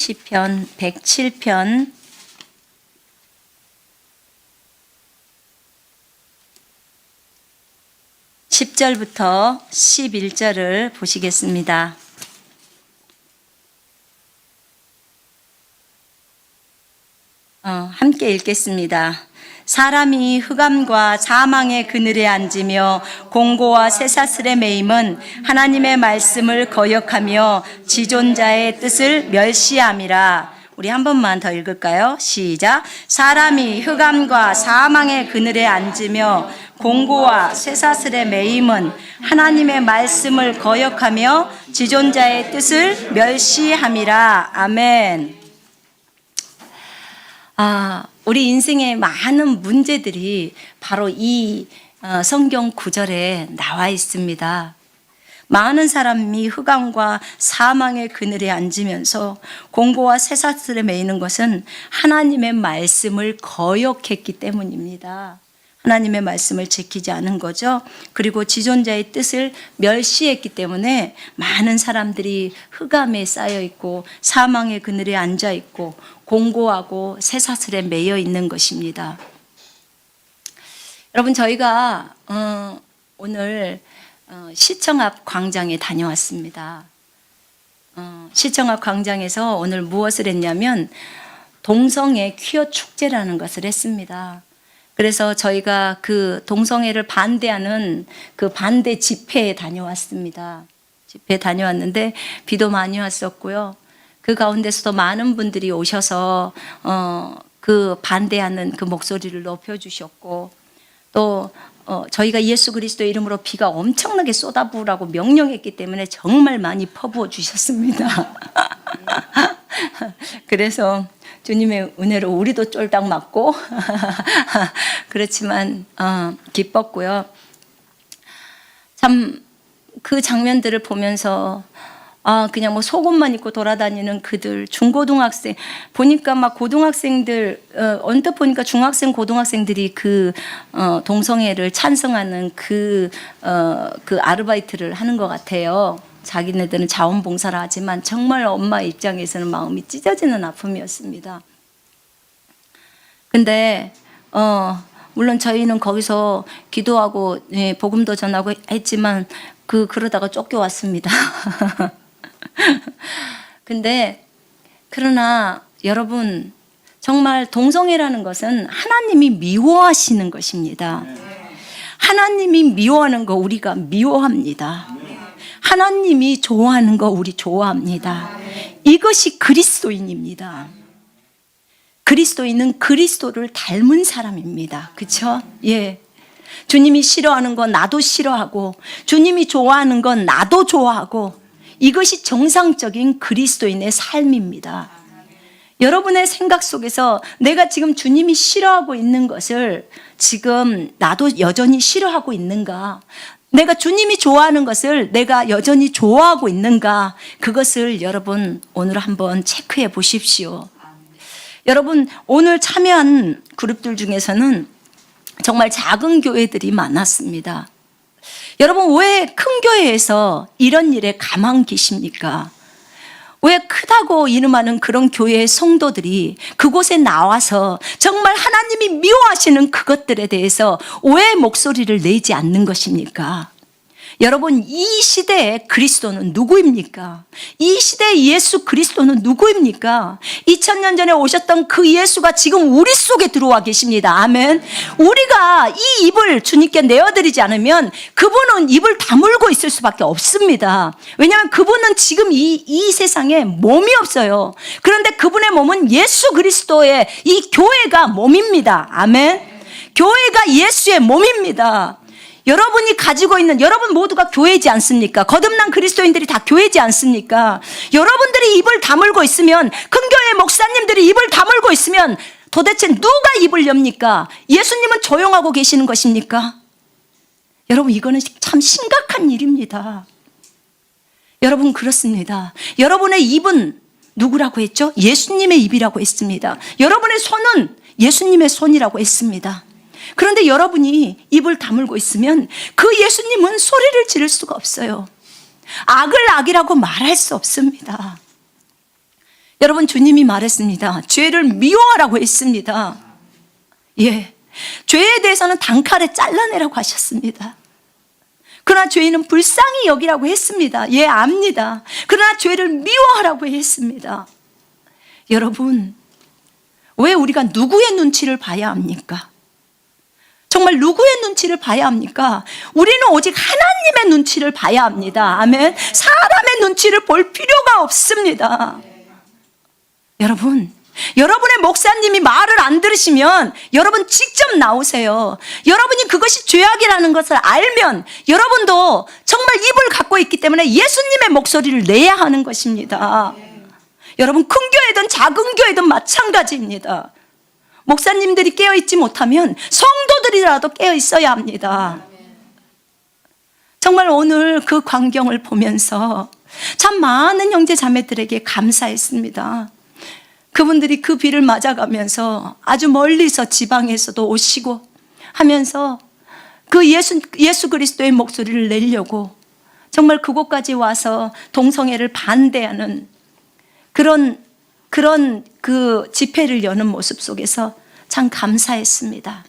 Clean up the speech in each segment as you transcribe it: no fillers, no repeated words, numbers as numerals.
시편 107편 10절부터 11절을 보시겠습니다. 함께 읽겠습니다. 사람이 흑암과 사망의 그늘에 앉으며 공고와 쇠사슬에 매임은 하나님의 말씀을 거역하며 지존자의 뜻을 멸시함이라. 우리 한 번만 더 읽을까요? 시작. 사람이 흑암과 사망의 그늘에 앉으며 공고와 쇠사슬에 매임은 하나님의 말씀을 거역하며 지존자의 뜻을 멸시함이라. 아멘. 우리 인생의 많은 문제들이 바로 이 성경 구절에 나와 있습니다. 많은 사람이 흑암과 사망의 그늘에 앉으면서 공고와 쇠사슬에 매이는 것은 하나님의 말씀을 거역했기 때문입니다. 하나님의 말씀을 지키지 않은 거죠. 그리고 지존자의 뜻을 멸시했기 때문에 많은 사람들이 흑암에 쌓여 있고 사망의 그늘에 앉아 있고 공고하고 쇠사슬에 매여 있는 것입니다. 여러분, 저희가 오늘 시청 앞 광장에 다녀왔습니다. 시청 앞 광장에서 오늘 무엇을 했냐면 동성애 퀴어 축제라는 것을 했습니다. 그래서 저희가 그 동성애를 반대하는 그 반대 집회에 다녀왔습니다. 집회에 다녀왔는데 비도 많이 왔었고요. 그 가운데서도 많은 분들이 오셔서 그 반대하는 그 목소리를 높여주셨고, 또 저희가 예수 그리스도의 이름으로 비가 엄청나게 쏟아부으라고 명령했기 때문에 정말 많이 퍼부어 주셨습니다. 그래서 주님의 은혜로 우리도 쫄딱 맞고 그렇지만 기뻤고요. 참 그 장면들을 보면서 그냥 뭐 속옷만 입고 돌아다니는 그들, 중고등학생 보니까 막 고등학생들, 언뜻 보니까 중학생 고등학생들이 그 동성애를 찬성하는 그 아르바이트를 하는 것 같아요. 자기네들은 자원봉사를 하지만 정말 엄마 입장에서는 마음이 찢어지는 아픔이었습니다. 근데 물론 저희는 거기서 기도하고 복음도 전하고 했지만 그러다가 쫓겨왔습니다. 근데 그러나 여러분, 정말 동성애라는 것은 하나님이 미워하시는 것입니다. 하나님이 미워하는 거 우리가 미워합니다. 하나님이 좋아하는 거 우리 좋아합니다. 이것이 그리스도인입니다. 그리스도인은 그리스도를 닮은 사람입니다. 그렇죠? 예. 주님이 싫어하는 건 나도 싫어하고 주님이 좋아하는 건 나도 좋아하고, 이것이 정상적인 그리스도인의 삶입니다. 여러분의 생각 속에서 내가 지금 주님이 싫어하고 있는 것을 지금 나도 여전히 싫어하고 있는가? 내가 주님이 좋아하는 것을 내가 여전히 좋아하고 있는가? 그것을 여러분 오늘 한번 체크해 보십시오. 여러분, 오늘 참여한 그룹들 중에서는 정말 작은 교회들이 많았습니다. 여러분, 왜 큰 교회에서 이런 일에 가만 계십니까? 왜 크다고 이름하는 그런 교회의 성도들이 그곳에 나와서 정말 하나님이 미워하시는 그것들에 대해서 왜 목소리를 내지 않는 것입니까? 여러분, 이 시대의 그리스도는 누구입니까? 이 시대의 예수 그리스도는 누구입니까? 2000년 전에 오셨던 그 예수가 지금 우리 속에 들어와 계십니다. 아멘. 우리가 이 입을 주님께 내어드리지 않으면 그분은 입을 다물고 있을 수밖에 없습니다. 왜냐하면 그분은 지금 이 세상에 몸이 없어요. 그런데 그분의 몸은 예수 그리스도의 이 교회가 몸입니다. 아멘. 교회가 예수의 몸입니다. 여러분이 가지고 있는, 여러분 모두가 교회지 않습니까? 거듭난 그리스도인들이 다 교회지 않습니까? 여러분들이 입을 다물고 있으면, 큰 교회 목사님들이 입을 다물고 있으면 도대체 누가 입을 엽니까? 예수님은 조용하고 계시는 것입니까? 여러분, 이거는 참 심각한 일입니다. 여러분, 그렇습니다. 여러분의 입은 누구라고 했죠? 예수님의 입이라고 했습니다. 여러분의 손은 예수님의 손이라고 했습니다. 그런데 여러분이 입을 다물고 있으면 그 예수님은 소리를 지를 수가 없어요. 악을 악이라고 말할 수 없습니다. 여러분, 주님이 말했습니다. 죄를 미워하라고 했습니다. 예, 죄에 대해서는 단칼에 잘라내라고 하셨습니다. 그러나 죄인은 불쌍히 여기라고 했습니다. 예, 압니다. 그러나 죄를 미워하라고 했습니다. 여러분, 왜 우리가 누구의 눈치를 봐야 합니까? 정말 누구의 눈치를 봐야 합니까? 우리는 오직 하나님의 눈치를 봐야 합니다. 아멘. 사람의 눈치를 볼 필요가 없습니다. 여러분, 여러분의 목사님이 말을 안 들으시면 여러분 직접 나오세요. 여러분이 그것이 죄악이라는 것을 알면 여러분도 정말 입을 갖고 있기 때문에 예수님의 목소리를 내야 하는 것입니다. 여러분, 큰 교회든 작은 교회든 마찬가지입니다. 목사님들이 깨어있지 못하면 성도들이라도 깨어있어야 합니다. 정말 오늘 그 광경을 보면서 참 많은 형제 자매들에게 감사했습니다. 그분들이 그 비를 맞아가면서 아주 멀리서 지방에서도 오시고 하면서 그 예수 그리스도의 목소리를 내려고 정말 그곳까지 와서 동성애를 반대하는 그런 그 집회를 여는 모습 속에서 참 감사했습니다.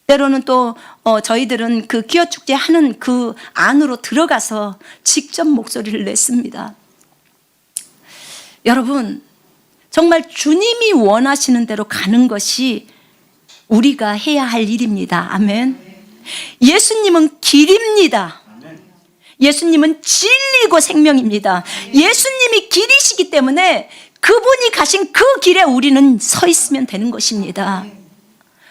때로는 또 저희들은 그 기어축제 하는 그 안으로 들어가서 직접 목소리를 냈습니다. 여러분, 정말 주님이 원하시는 대로 가는 것이 우리가 해야 할 일입니다. 아멘. 예수님은 길입니다. 예수님은 진리고 생명입니다. 예수님이 길이시기 때문에 그분이 가신 그 길에 우리는 서 있으면 되는 것입니다.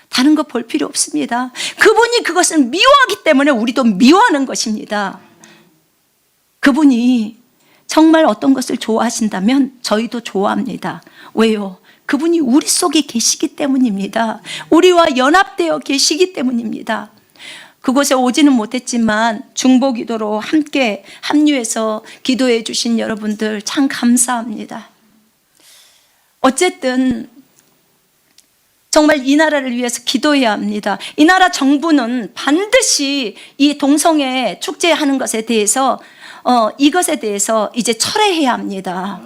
다른 거 볼 필요 없습니다. 그분이 그것을 미워하기 때문에 우리도 미워하는 것입니다. 그분이 정말 어떤 것을 좋아하신다면 저희도 좋아합니다. 왜요? 그분이 우리 속에 계시기 때문입니다. 우리와 연합되어 계시기 때문입니다. 그곳에 오지는 못했지만 중보기도로 함께 합류해서 기도해 주신 여러분들 참 감사합니다. 어쨌든 정말 이 나라를 위해서 기도해야 합니다. 이 나라 정부는 반드시 이 동성애 축제하는 것에 대해서 이것에 대해서 이제 철회해야 합니다.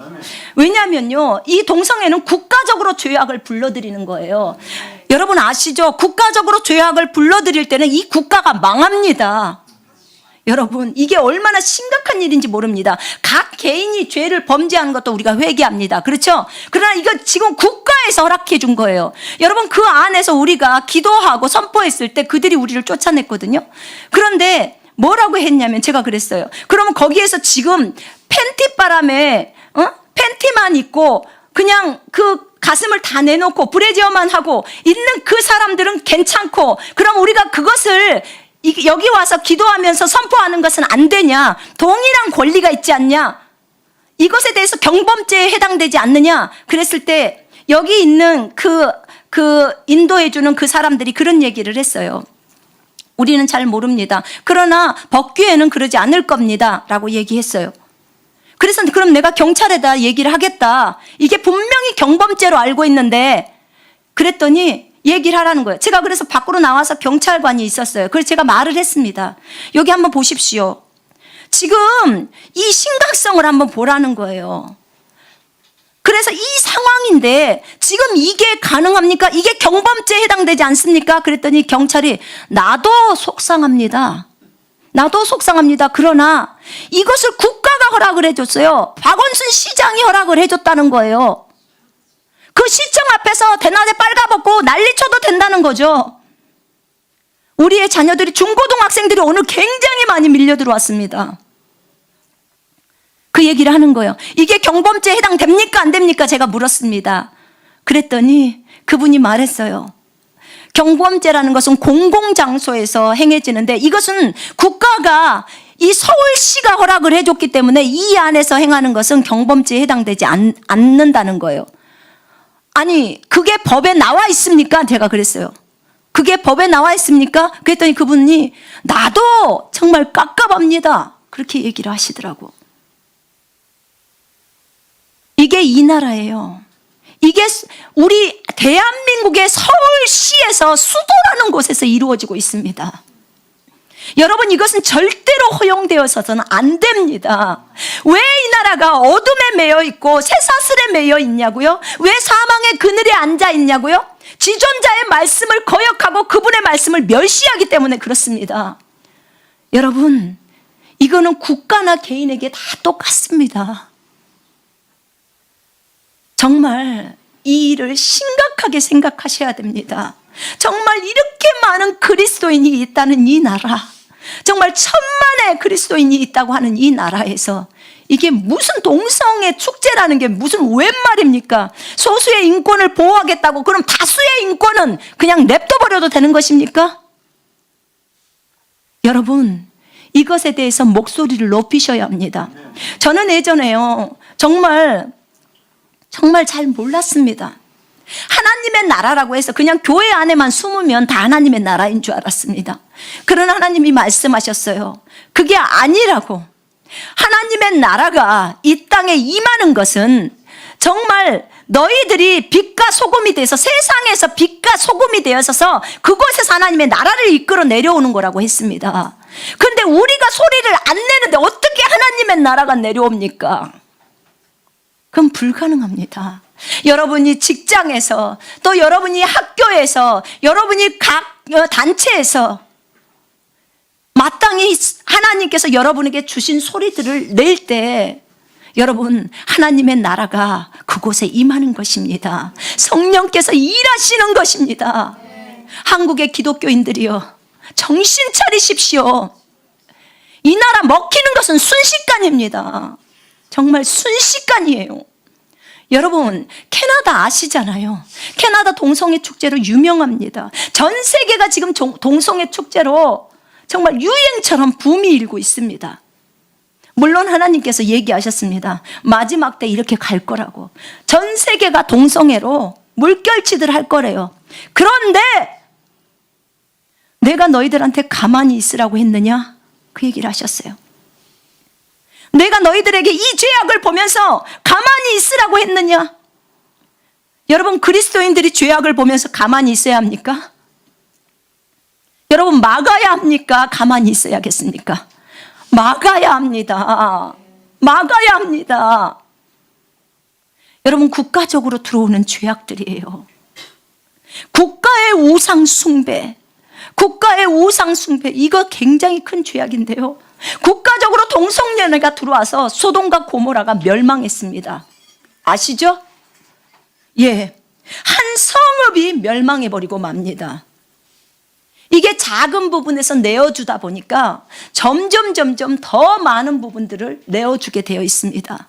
왜냐하면요, 이 동성애는 국가적으로 죄악을 불러들이는 거예요. 여러분 아시죠? 국가적으로 죄악을 불러들일 때는 이 국가가 망합니다. 여러분, 이게 얼마나 심각한 일인지 모릅니다. 각 개인이 죄를 범죄하는 것도 우리가 회개합니다. 그렇죠? 그러나 이거 지금 국가에서 허락해 준 거예요. 여러분, 그 안에서 우리가 기도하고 선포했을 때 그들이 우리를 쫓아냈거든요. 그런데 뭐라고 했냐면 제가 그랬어요. 그러면 거기에서 지금 팬티바람에 팬티만 입고 그냥 그 가슴을 다 내놓고 브래지어만 하고 있는 그 사람들은 괜찮고, 그럼 우리가 그것을 여기 와서 기도하면서 선포하는 것은 안 되냐? 동일한 권리가 있지 않냐? 이것에 대해서 경범죄에 해당되지 않느냐? 그랬을 때 여기 있는 그 인도해주는 그 사람들이 그런 얘기를 했어요. 우리는 잘 모릅니다. 그러나 법규에는 그러지 않을 겁니다. 라고 얘기했어요. 그래서 그럼 내가 경찰에다 얘기를 하겠다. 이게 분명히 경범죄로 알고 있는데, 그랬더니 얘기를 하라는 거예요. 제가 그래서 밖으로 나와서 경찰관이 있었어요. 그래서 제가 말을 했습니다. 여기 한번 보십시오. 지금 이 심각성을 한번 보라는 거예요. 그래서 이 상황인데 지금 이게 가능합니까? 이게 경범죄에 해당되지 않습니까? 그랬더니 경찰이 나도 속상합니다. 나도 속상합니다. 그러나 이것을 국가가 허락을 해줬어요. 박원순 시장이 허락을 해줬다는 거예요. 그 시청 앞에서 대낮에 빨가벗고 난리쳐도 된다는 거죠. 우리의 자녀들이, 중고등학생들이 오늘 굉장히 많이 밀려 들어왔습니다. 그 얘기를 하는 거예요. 이게 경범죄에 해당됩니까? 안 됩니까? 제가 물었습니다. 그랬더니 그분이 말했어요. 경범죄라는 것은 공공장소에서 행해지는데 이것은 국가가, 이 서울시가 허락을 해줬기 때문에 이 안에서 행하는 것은 경범죄에 해당되지 않는다는 거예요. 아니, 그게 법에 나와 있습니까? 제가 그랬어요. 그게 법에 나와 있습니까? 그랬더니 그분이 나도 정말 깝깝합니다. 그렇게 얘기를 하시더라고. 이게 이 나라예요. 이게 우리 대한민국의 서울시에서 수도라는 곳에서 이루어지고 있습니다. 여러분, 이것은 절대로 허용되어서는 안 됩니다. 왜 이 나라가 어둠에 매여 있고 쇠사슬에 매여 있냐고요? 왜 사망의 그늘에 앉아 있냐고요? 지존자의 말씀을 거역하고 그분의 말씀을 멸시하기 때문에 그렇습니다. 여러분, 이거는 국가나 개인에게 다 똑같습니다. 정말 이 일을 심각하게 생각하셔야 됩니다. 정말 이렇게 많은 그리스도인이 있다는 이 나라, 정말 천만의 그리스도인이 있다고 하는 이 나라에서 이게 무슨 동성애 축제라는 게 무슨 웬 말입니까? 소수의 인권을 보호하겠다고 그럼 다수의 인권은 그냥 냅둬버려도 되는 것입니까? 여러분, 이것에 대해서 목소리를 높이셔야 합니다. 저는 예전에요, 정말 잘 몰랐습니다. 하나님의 나라라고 해서 그냥 교회 안에만 숨으면 다 하나님의 나라인 줄 알았습니다. 그러나 하나님이 말씀하셨어요. 그게 아니라고. 하나님의 나라가 이 땅에 임하는 것은 정말 너희들이 빛과 소금이 돼서 세상에서 빛과 소금이 되어서 그곳에서 하나님의 나라를 이끌어 내려오는 거라고 했습니다. 그런데 우리가 소리를 안 내는데 어떻게 하나님의 나라가 내려옵니까? 그건 불가능합니다. 여러분이 직장에서, 또 여러분이 학교에서, 여러분이 각 단체에서 마땅히 하나님께서 여러분에게 주신 소리들을 낼 때 여러분, 하나님의 나라가 그곳에 임하는 것입니다. 성령께서 일하시는 것입니다. 한국의 기독교인들이요, 정신 차리십시오. 이 나라 먹히는 것은 순식간입니다. 정말 순식간이에요. 여러분, 캐나다 아시잖아요. 캐나다 동성애 축제로 유명합니다. 전 세계가 지금 동성애 축제로 정말 유행처럼 붐이 일고 있습니다. 물론 하나님께서 얘기하셨습니다. 마지막 때 이렇게 갈 거라고. 전 세계가 동성애로 물결치들 할 거래요. 그런데 내가 너희들한테 가만히 있으라고 했느냐? 그 얘기를 하셨어요. 내가 너희들에게 이 죄악을 보면서 가만히 있으라고 했느냐? 여러분, 그리스도인들이 죄악을 보면서 가만히 있어야 합니까? 여러분, 막아야 합니까? 가만히 있어야겠습니까? 막아야 합니다. 막아야 합니다. 여러분, 국가적으로 들어오는 죄악들이에요. 국가의 우상 숭배, 이거 굉장히 큰 죄악인데요. 국가적으로 동성연애가 들어와서 소돔과 고모라가 멸망했습니다. 아시죠? 예, 한 성읍이 멸망해버리고 맙니다. 이게 작은 부분에서 내어주다 보니까 점점 더 많은 부분들을 내어주게 되어 있습니다.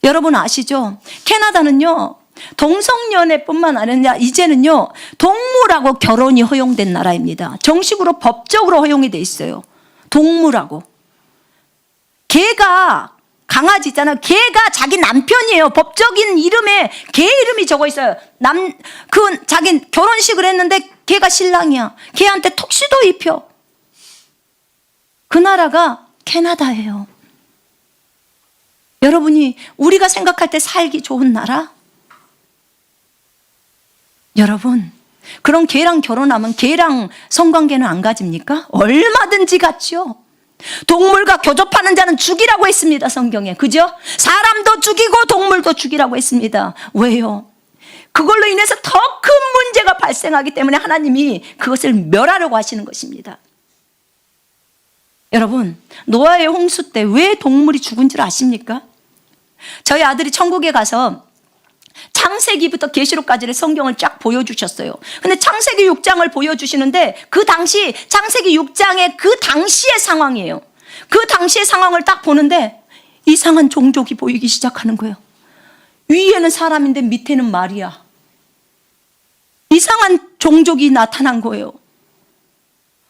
여러분 아시죠? 캐나다는요, 동성연애뿐만 아니라 이제는요, 동물하고 결혼이 허용된 나라입니다. 정식으로 법적으로 허용이 돼 있어요. 동물하고. 개가, 강아지 있잖아요. 개가 자기 남편이에요. 법적인 이름에 개 이름이 적어 있어요. 자기 결혼식을 했는데 걔가 신랑이야. 걔한테 턱시도 입혀. 그 나라가 캐나다예요. 여러분이 우리가 생각할 때 살기 좋은 나라? 여러분, 그럼 걔랑 결혼하면 걔랑 성관계는 안 가집니까? 얼마든지 갖죠. 동물과 교접하는 자는 죽이라고 했습니다, 성경에. 그죠? 사람도 죽이고 동물도 죽이라고 했습니다. 왜요? 그걸로 인해서 더 큰 문제가 발생하기 때문에 하나님이 그것을 멸하려고 하시는 것입니다. 여러분, 노아의 홍수 때 왜 동물이 죽은 줄 아십니까? 저희 아들이 천국에 가서 창세기부터 계시록까지를 성경을 쫙 보여주셨어요. 근데 창세기 6장을 보여주시는데 그 당시 창세기 6장의 그 당시의 상황이에요. 그 당시의 상황을 딱 보는데 이상한 종족이 보이기 시작하는 거예요. 위에는 사람인데 밑에는 말이야. 이상한 종족이 나타난 거예요.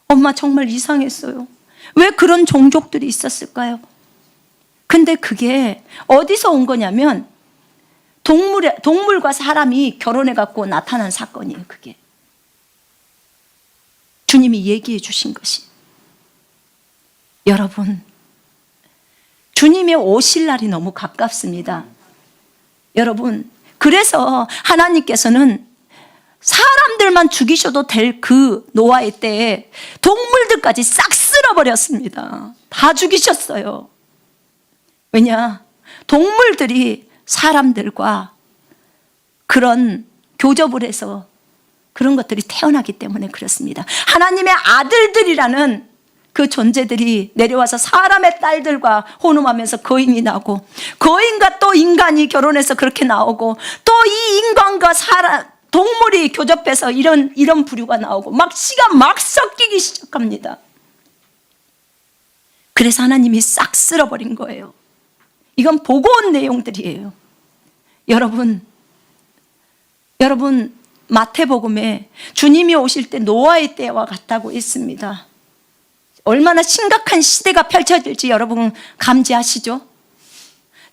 엄마 정말 이상했어요. 왜 그런 종족들이 있었을까요? 근데 그게 어디서 온 거냐면 동물과 사람이 결혼해갖고 나타난 사건이에요. 그게 주님이 얘기해 주신 것이. 여러분, 주님의 오실 날이 너무 가깝습니다. 여러분, 그래서 하나님께서는 사람들만 죽이셔도 될 그 노아의 때에 동물들까지 싹 쓸어버렸습니다. 다 죽이셨어요. 왜냐? 동물들이 사람들과 그런 교접을 해서 그런 것들이 태어나기 때문에 그렇습니다. 하나님의 아들들이라는 그 존재들이 내려와서 사람의 딸들과 혼음하면서 거인이 나고, 거인과 또 인간이 결혼해서 그렇게 나오고, 또 이 인간과 동물이 교접해서 이런 부류가 나오고, 막 씨가 막 섞이기 시작합니다. 그래서 하나님이 싹 쓸어버린 거예요. 이건 보고 온 내용들이에요. 여러분 마태복음에 주님이 오실 때 노아의 때와 같다고 했습니다. 얼마나 심각한 시대가 펼쳐질지 여러분 감지하시죠?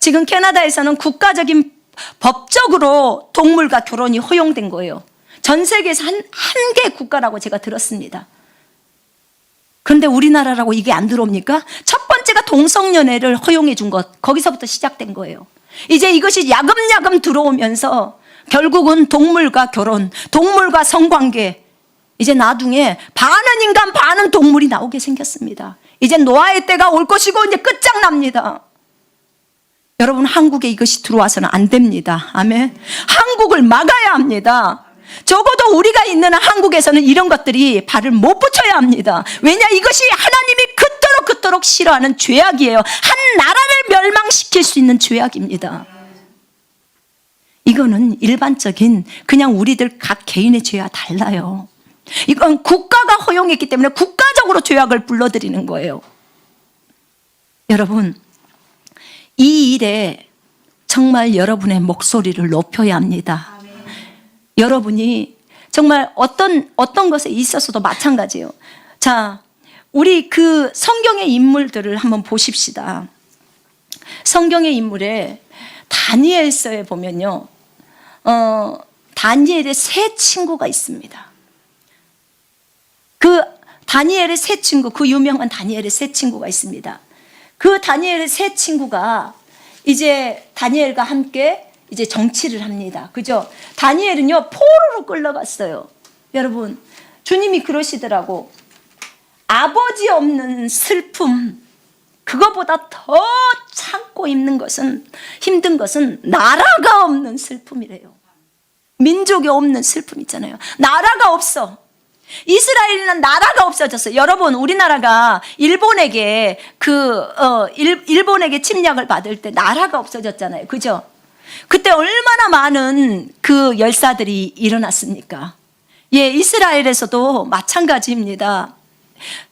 지금 캐나다에서는 국가적인 법적으로 동물과 결혼이 허용된 거예요. 전 세계에서 한 개 국가라고 제가 들었습니다. 그런데 우리나라라고 이게 안 들어옵니까? 첫 번째가 동성연애를 허용해 준 것, 거기서부터 시작된 거예요. 이제 이것이 야금야금 들어오면서 결국은 동물과 결혼, 동물과 성관계, 이제 나중에 반은 인간 반은 동물이 나오게 생겼습니다. 이제 노아의 때가 올 것이고 이제 끝장납니다. 여러분, 한국에 이것이 들어와서는 안 됩니다. 아멘. 한국을 막아야 합니다. 적어도 우리가 있는 한국에서는 이런 것들이 발을 못 붙여야 합니다. 왜냐? 이것이 하나님이 그토록 싫어하는 죄악이에요. 한 나라를 멸망시킬 수 있는 죄악입니다. 이거는 일반적인 그냥 우리들 각 개인의 죄와 달라요. 이건 국가가 허용했기 때문에 국가적으로 죄악을 불러들이는 거예요. 여러분, 이 일에 정말 여러분의 목소리를 높여야 합니다. 여러분이 정말 어떤 것에 있어서도 마찬가지예요. 자, 우리 그 성경의 인물들을 한번 보십시다. 성경의 인물에 다니엘서에 보면요, 다니엘의 세 친구가 있습니다. 그 다니엘의 세 친구, 그 유명한 다니엘의 세 친구가 있습니다. 그 다니엘의 세 친구가 이제 다니엘과 함께 이제 정치를 합니다. 그죠? 다니엘은요, 포로로 끌려갔어요. 여러분, 주님이 그러시더라고. 아버지 없는 슬픔, 그거보다 더 참고 힘든 것은 나라가 없는 슬픔이래요. 민족이 없는 슬픔 있잖아요. 나라가 없어. 이스라엘은 나라가 없어졌어요. 여러분, 우리나라가 일본에게 일본에게 침략을 받을 때 나라가 없어졌잖아요. 그죠? 그때 얼마나 많은 그 열사들이 일어났습니까? 예, 이스라엘에서도 마찬가지입니다.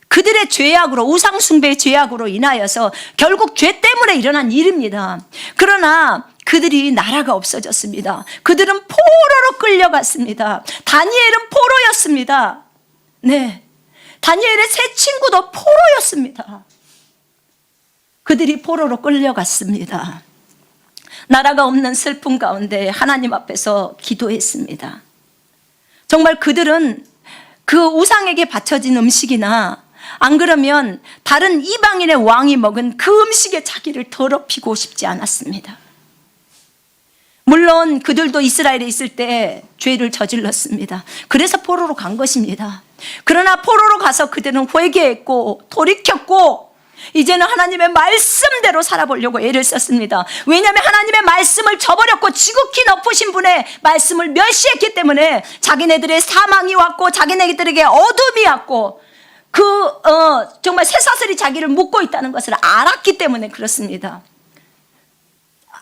그들의 죄악으로, 우상숭배의 죄악으로 인하여서 결국 죄 때문에 일어난 일입니다. 그러나 그들이 나라가 없어졌습니다. 그들은 포로로 끌려갔습니다. 다니엘은 포로였습니다. 네, 다니엘의 세 친구도 포로였습니다. 그들이 포로로 끌려갔습니다. 나라가 없는 슬픔 가운데 하나님 앞에서 기도했습니다. 정말 그들은 그 우상에게 바쳐진 음식이나 안 그러면 다른 이방인의 왕이 먹은 그 음식에 자기를 더럽히고 싶지 않았습니다. 물론 그들도 이스라엘에 있을 때 죄를 저질렀습니다. 그래서 포로로 간 것입니다. 그러나 포로로 가서 그들은 회개했고 돌이켰고 이제는 하나님의 말씀대로 살아보려고 애를 썼습니다. 왜냐하면 하나님의 말씀을 저버렸고 지극히 높으신 분의 말씀을 멸시했기 때문에 자기네들의 사망이 왔고 자기네들에게 어둠이 왔고 정말 쇠사슬이 자기를 묶고 있다는 것을 알았기 때문에 그렇습니다.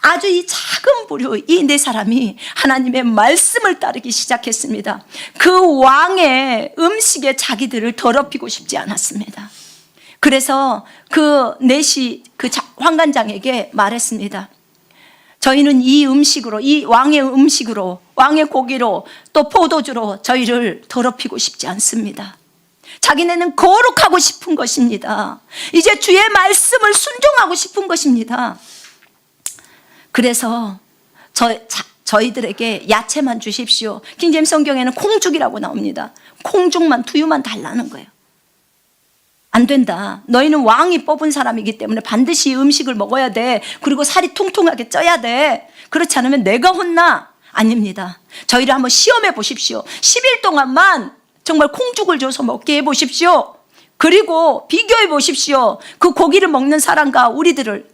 아주 이 작은 부류 이 네 사람이 하나님의 말씀을 따르기 시작했습니다. 그 왕의 음식에 자기들을 더럽히고 싶지 않았습니다. 그래서 그 넷이 그 환관장에게 말했습니다. 저희는 이 음식으로, 이 왕의 음식으로, 왕의 고기로 또 포도주로 저희를 더럽히고 싶지 않습니다. 자기네는 거룩하고 싶은 것입니다. 이제 주의 말씀을 순종하고 싶은 것입니다. 그래서 저희들에게 야채만 주십시오. 킹제임스 성경에는 콩죽이라고 나옵니다. 콩죽만, 두유만 달라는 거예요. 안 된다. 너희는 왕이 뽑은 사람이기 때문에 반드시 음식을 먹어야 돼. 그리고 살이 퉁퉁하게 쪄야 돼. 그렇지 않으면 내가 혼나. 아닙니다. 저희를 한번 시험해 보십시오. 10일 동안만 정말 콩죽을 줘서 먹게 해 보십시오. 그리고 비교해 보십시오. 그 고기를 먹는 사람과 우리들을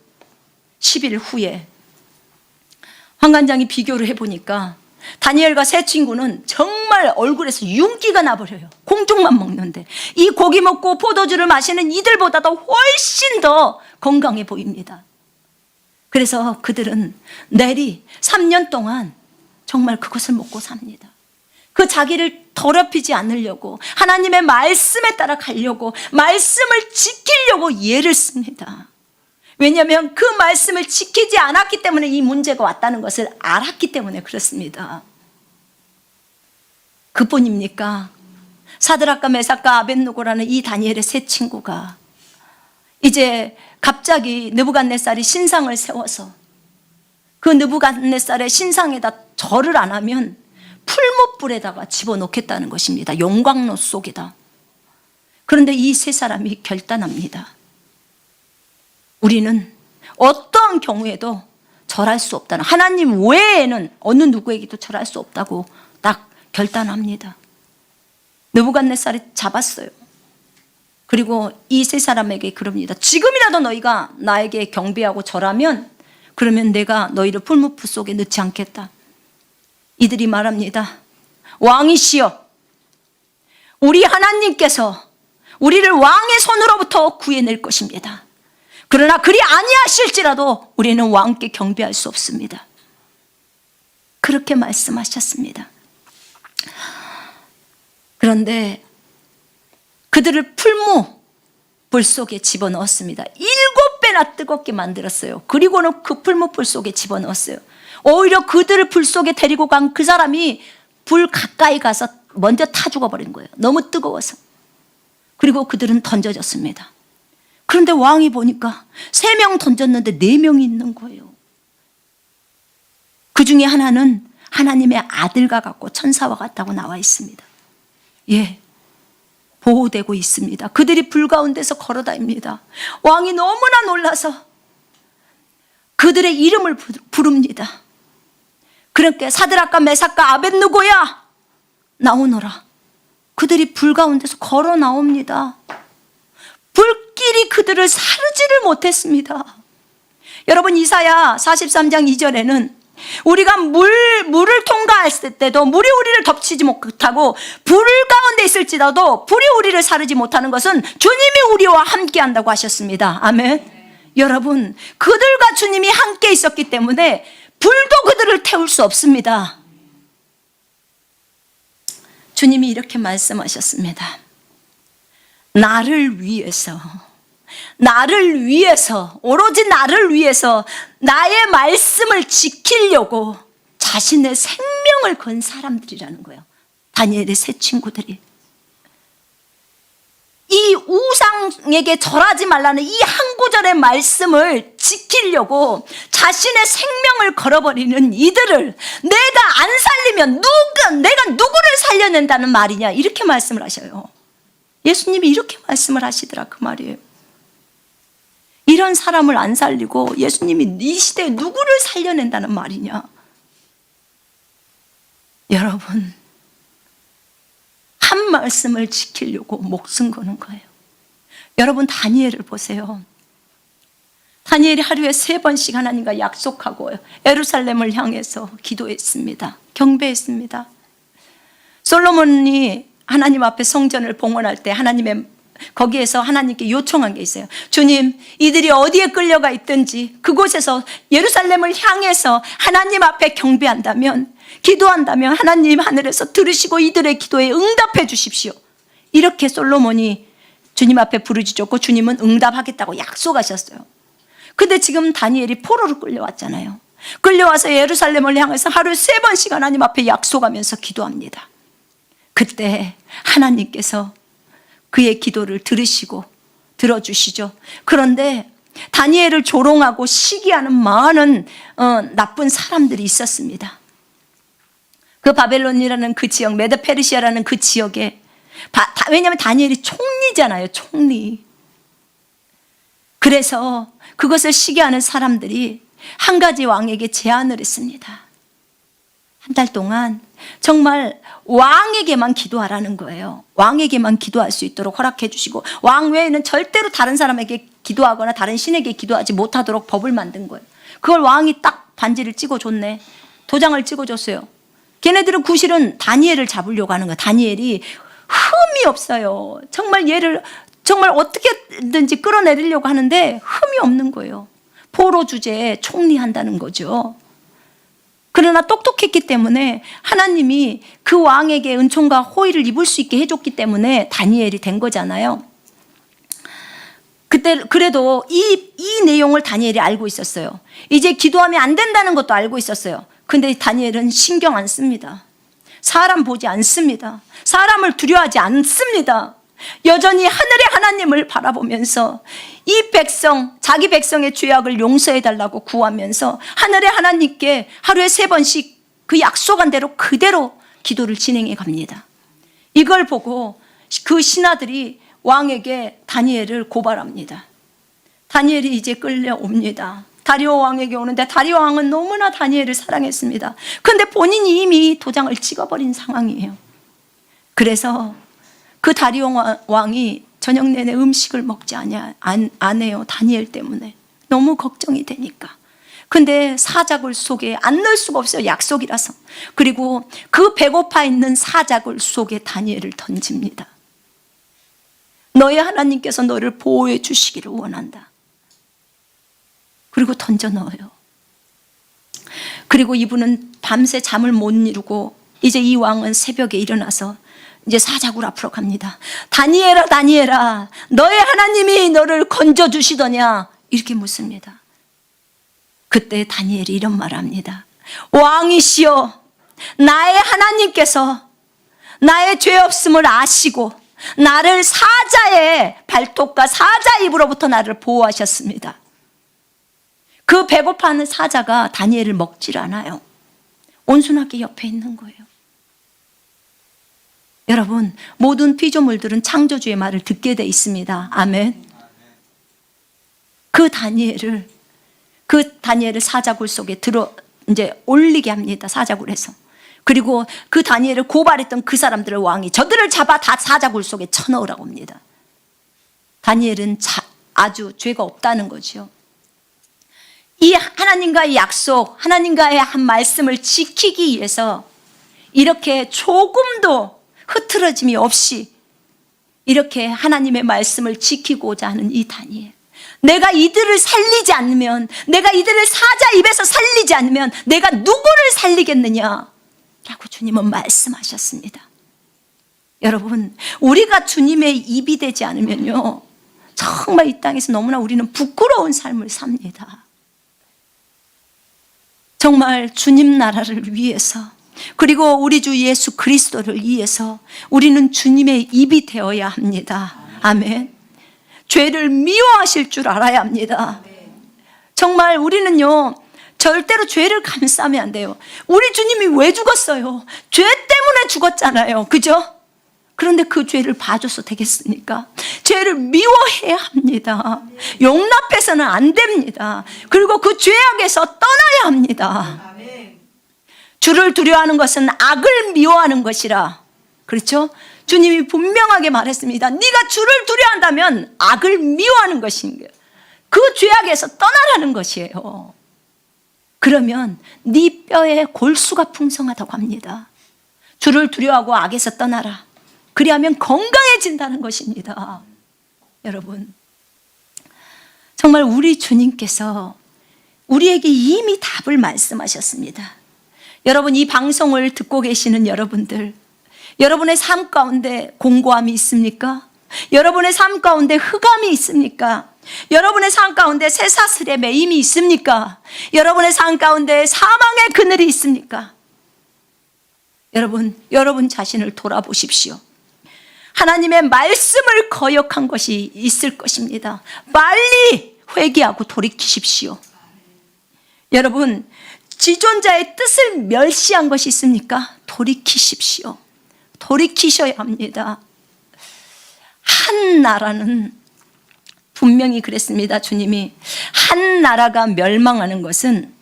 10일 후에. 황관장이 비교를 해보니까 다니엘과 세 친구는 정말 얼굴에서 윤기가 나버려요. 콩죽만 먹는데 이 고기 먹고 포도주를 마시는 이들보다도 훨씬 더 건강해 보입니다. 그래서 그들은 내리 3년 동안 정말 그것을 먹고 삽니다. 그 자기를 더럽히지 않으려고 하나님의 말씀에 따라 가려고 말씀을 지키려고 예를 씁니다. 왜냐하면 그 말씀을 지키지 않았기 때문에 이 문제가 왔다는 것을 알았기 때문에 그렇습니다. 그뿐입니까? 사드락과 메삭과 아벳느고라는 이 다니엘의 세 친구가 이제 갑자기 느부갓네살이 신상을 세워서 그 느부갓네살의 신상에다 절을 안 하면 풀무불에다가 집어넣겠다는 것입니다. 용광로 속에다. 그런데 이 세 사람이 결단합니다. 우리는 어떠한 경우에도 절할 수 없다는, 하나님 외에는 어느 누구에게도 절할 수 없다고 딱 결단합니다. 느부갓네살이 잡았어요. 그리고 이 세 사람에게 그럽니다. 지금이라도 너희가 나에게 경배하고 절하면 그러면 내가 너희를 풀무불 속에 넣지 않겠다. 이들이 말합니다. 왕이시여, 우리 하나님께서 우리를 왕의 손으로부터 구해낼 것입니다. 그러나 그리 아니하실지라도 우리는 왕께 경배할 수 없습니다. 그렇게 말씀하셨습니다. 그런데 그들을 풀무불 속에 집어넣었습니다. 7배나 뜨겁게 만들었어요. 그리고는 그 풀무불 속에 집어넣었어요. 오히려 그들을 불 속에 데리고 간 그 사람이 불 가까이 가서 먼저 타 죽어버린 거예요. 너무 뜨거워서. 그리고 그들은 던져졌습니다. 그런데 왕이 보니까 3명 던졌는데 4명이 있는 거예요. 그 중에 하나는 하나님의 아들과 같고 천사와 같다고 나와 있습니다. 예, 보호되고 있습니다. 그들이 불 가운데서 걸어다닙니다. 왕이 너무나 놀라서 그들의 이름을 부릅니다. 그렇게 사드락과 메삭과 아벳느고야 나오너라. 그들이 불 가운데서 걸어 나옵니다. 불길이 그들을 사르지를 못했습니다. 여러분, 이사야 43장 2절에는 우리가 물을 통과했을 때도 물이 우리를 덮치지 못하고 불 가운데 있을지라도 불이 우리를 사르지 못하는 것은 주님이 우리와 함께 한다고 하셨습니다. 아멘. 여러분, 그들과 주님이 함께 있었기 때문에 불도 그들을 태울 수 없습니다. 주님이 이렇게 말씀하셨습니다. 나를 위해서, 오로지 나를 위해서 나의 말씀을 지키려고 자신의 생명을 건 사람들이라는 거예요. 다니엘의 세 친구들이. 이 우상에게 절하지 말라는 이 한 구절의 말씀을 지키려고 자신의 생명을 걸어버리는 이들을 내가 안 살리면 내가 누구를 살려낸다는 말이냐, 이렇게 말씀을 하셔요. 예수님이 이렇게 말씀을 하시더라, 그 말이에요. 이런 사람을 안 살리고 예수님이 이 시대에 누구를 살려낸다는 말이냐. 여러분, 한 말씀을 지키려고 목숨 거는 거예요. 여러분, 다니엘을 보세요. 다니엘이 하루에 3번씩 하나님과 약속하고 예루살렘을 향해서 기도했습니다. 경배했습니다. 솔로몬이 하나님 앞에 성전을 봉헌할 때 거기에서 하나님께 요청한 게 있어요. 주님, 이들이 어디에 끌려가 있든지 그곳에서 예루살렘을 향해서 하나님 앞에 경배한다면, 기도한다면 하나님 하늘에서 들으시고 이들의 기도에 응답해 주십시오. 이렇게 솔로몬이 주님 앞에 부르짖었고 주님은 응답하겠다고 약속하셨어요. 근데 지금 다니엘이 포로로 끌려왔잖아요. 끌려와서 예루살렘을 향해서 하루에 3번씩 하나님 앞에 약속하면서 기도합니다. 그때 하나님께서 그의 기도를 들어주시죠. 그런데 다니엘을 조롱하고 시기하는 많은 나쁜 사람들이 있었습니다. 그 바벨론이라는 그 지역, 메드 페르시아라는 그 지역에, 왜냐하면 다니엘이 총리잖아요, 총리. 그래서 그것을 시기하는 사람들이 한 가지 왕에게 제안을 했습니다. 한 달 동안 정말 왕에게만 기도하라는 거예요. 왕에게만 기도할 수 있도록 허락해 주시고, 왕 외에는 절대로 다른 사람에게 기도하거나 다른 신에게 기도하지 못하도록 법을 만든 거예요. 그걸 왕이 딱 반지를 찍어줬네. 도장을 찍어줬어요. 걔네들은 구실은 다니엘을 잡으려고 하는 거예요. 다니엘이 흠이 없어요. 정말 얘를 정말 어떻게든지 끌어내리려고 하는데 흠이 없는 거예요. 포로 주제에 총리한다는 거죠. 그러나 똑똑했기 때문에 하나님이 그 왕에게 은총과 호의를 입을 수 있게 해줬기 때문에 다니엘이 된 거잖아요. 그때 그래도 이 내용을 다니엘이 알고 있었어요. 이제 기도하면 안 된다는 것도 알고 있었어요. 근데 다니엘은 신경 안 씁니다. 사람 보지 않습니다. 사람을 두려워하지 않습니다. 여전히 하늘의 하나님을 바라보면서 이 백성, 자기 백성의 죄악을 용서해 달라고 구하면서 하늘의 하나님께 하루에 3번씩 그 약속한 대로 그대로 기도를 진행해 갑니다. 이걸 보고 그 신하들이 왕에게 다니엘을 고발합니다. 다니엘이 이제 끌려옵니다. 다리오 왕에게 오는데 다리오 왕은 너무나 다니엘을 사랑했습니다. 그런데 본인이 이미 도장을 찍어버린 상황이에요. 그래서 그 다리오 왕이 저녁 내내 음식을 먹지 안 해요. 다니엘 때문에. 너무 걱정이 되니까. 근데 사자굴 속에 안 넣을 수가 없어요. 약속이라서. 그리고 그 배고파 있는 사자굴 속에 다니엘을 던집니다. 너의 하나님께서 너를 보호해 주시기를 원한다. 그리고 던져 넣어요. 그리고 이분은 밤새 잠을 못 이루고 이제 이 왕은 새벽에 일어나서 이제 사자굴 앞으로 갑니다. 다니엘아, 다니엘아, 너의 하나님이 너를 건져주시더냐? 이렇게 묻습니다. 그때 다니엘이 이런 말을 합니다. 왕이시여, 나의 하나님께서 나의 죄 없음을 아시고 나를 사자의 발톱과 사자 입으로부터 나를 보호하셨습니다. 그 배고파하는 사자가 다니엘을 먹질 않아요. 온순하게 옆에 있는 거예요. 여러분, 모든 피조물들은 창조주의 말을 듣게 돼 있습니다. 아멘. 그 다니엘을 사자굴 속에 이제 올리게 합니다. 사자굴에서. 그리고 그 다니엘을 고발했던 그 사람들을 왕이 저들을 잡아 다 사자굴 속에 쳐넣으라고 합니다. 다니엘은 아주 죄가 없다는 거죠. 이 하나님과의 약속, 하나님과의 한 말씀을 지키기 위해서 이렇게 조금도 흐트러짐이 없이 이렇게 하나님의 말씀을 지키고자 하는 이 다니엘. 내가 이들을 살리지 않으면, 내가 이들을 사자 입에서 살리지 않으면 내가 누구를 살리겠느냐 라고 주님은 말씀하셨습니다. 여러분, 우리가 주님의 입이 되지 않으면요, 정말 이 땅에서 너무나 우리는 부끄러운 삶을 삽니다. 정말 주님 나라를 위해서, 그리고 우리 주 예수 그리스도를 위해서 우리는 주님의 입이 되어야 합니다. 아멘. 죄를 미워하실 줄 알아야 합니다. 정말 우리는요, 절대로 죄를 감싸면 안 돼요. 우리 주님이 왜 죽었어요? 죄 때문에 죽었잖아요. 그죠? 그런데 그 죄를 봐줘서 되겠습니까? 죄를 미워해야 합니다. 용납해서는 안 됩니다. 그리고 그 죄악에서 떠나야 합니다. 주를 두려워하는 것은 악을 미워하는 것이라. 그렇죠? 주님이 분명하게 말했습니다. 네가 주를 두려워한다면 악을 미워하는 것인 거예요. 그 죄악에서 떠나라는 것이에요. 그러면 네 뼈에 골수가 풍성하다고 합니다. 주를 두려워하고 악에서 떠나라. 그리하면 건강해진다는 것입니다. 여러분, 정말 우리 주님께서 우리에게 이미 답을 말씀하셨습니다. 여러분, 이 방송을 듣고 계시는 여러분들, 여러분의 삶 가운데 공고함이 있습니까? 여러분의 삶 가운데 흑암이 있습니까? 여러분의 삶 가운데 쇠사슬의 매임이 있습니까? 여러분의 삶 가운데 사망의 그늘이 있습니까? 여러분 자신을 돌아보십시오. 하나님의 말씀을 거역한 것이 있을 것입니다. 빨리 회개하고 돌이키십시오. 여러분, 지존자의 뜻을 멸시한 것이 있습니까? 돌이키십시오. 돌이키셔야 합니다. 한 나라는 분명히 그랬습니다. 주님이 한 나라가 멸망하는 것은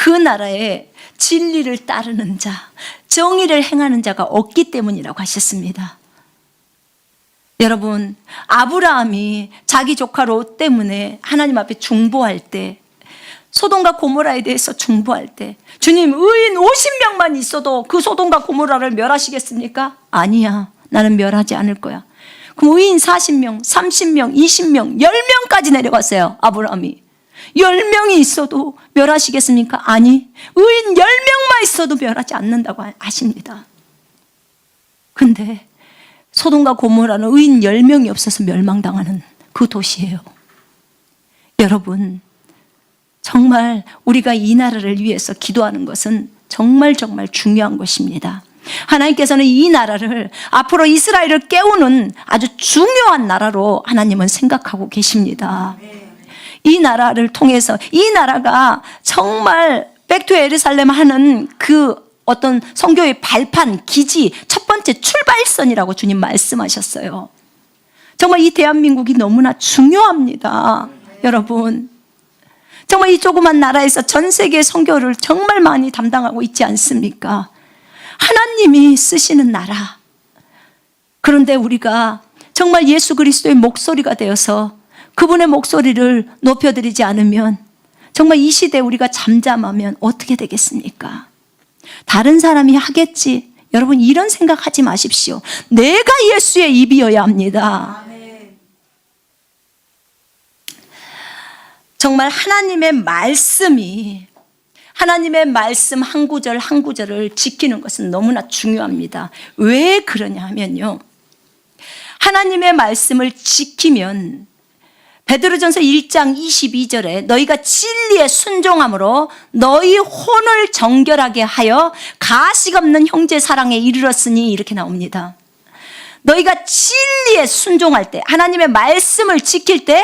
그 나라에 진리를 따르는 자, 정의를 행하는 자가 없기 때문이라고 하셨습니다. 여러분, 아브라함이 자기 조카 롯 때문에 하나님 앞에 중보할 때, 소돔과 고모라에 대해서 중보할 때, 주님, 의인 50명만 있어도 그 소돔과 고모라를 멸하시겠습니까? 아니야, 나는 멸하지 않을 거야. 그럼 의인 40명, 30명, 20명, 10명까지 내려갔어요, 아브라함이. 10명이 있어도 멸하시겠습니까? 아니, 의인 10명만 있어도 멸하지 않는다고 하십니다. 근데 소돔과 고모라는 의인 10명이 없어서 멸망당하는 그 도시예요. 여러분, 정말 우리가 이 나라를 위해서 기도하는 것은 정말 중요한 것입니다. 하나님께서는 이 나라를 앞으로 이스라엘을 깨우는 아주 중요한 나라로 하나님은 생각하고 계십니다. 이 나라를 통해서 이 나라가 정말 백투 예루살렘 하는 그 어떤 선교의 발판, 기지, 첫 번째 출발선이라고 주님 말씀하셨어요. 정말 이 대한민국이 너무나 중요합니다. 여러분, 정말 이 조그만 나라에서 전 세계 선교를 정말 많이 담당하고 있지 않습니까? 하나님이 쓰시는 나라. 그런데 우리가 정말 예수 그리스도의 목소리가 되어서 그분의 목소리를 높여드리지 않으면 정말 이 시대에 우리가 잠잠하면 어떻게 되겠습니까? 다른 사람이 하겠지. 여러분, 이런 생각하지 마십시오. 내가 예수의 입이어야 합니다. 정말 하나님의 말씀 한 구절 한 구절을 지키는 것은 너무나 중요합니다. 왜 그러냐 하면요, 하나님의 말씀을 지키면 베드로전서 1장 22절에 너희가 진리에 순종함으로 너희 혼을 정결하게 하여 가식 없는 형제 사랑에 이르렀으니, 이렇게 나옵니다. 너희가 진리에 순종할 때, 하나님의 말씀을 지킬 때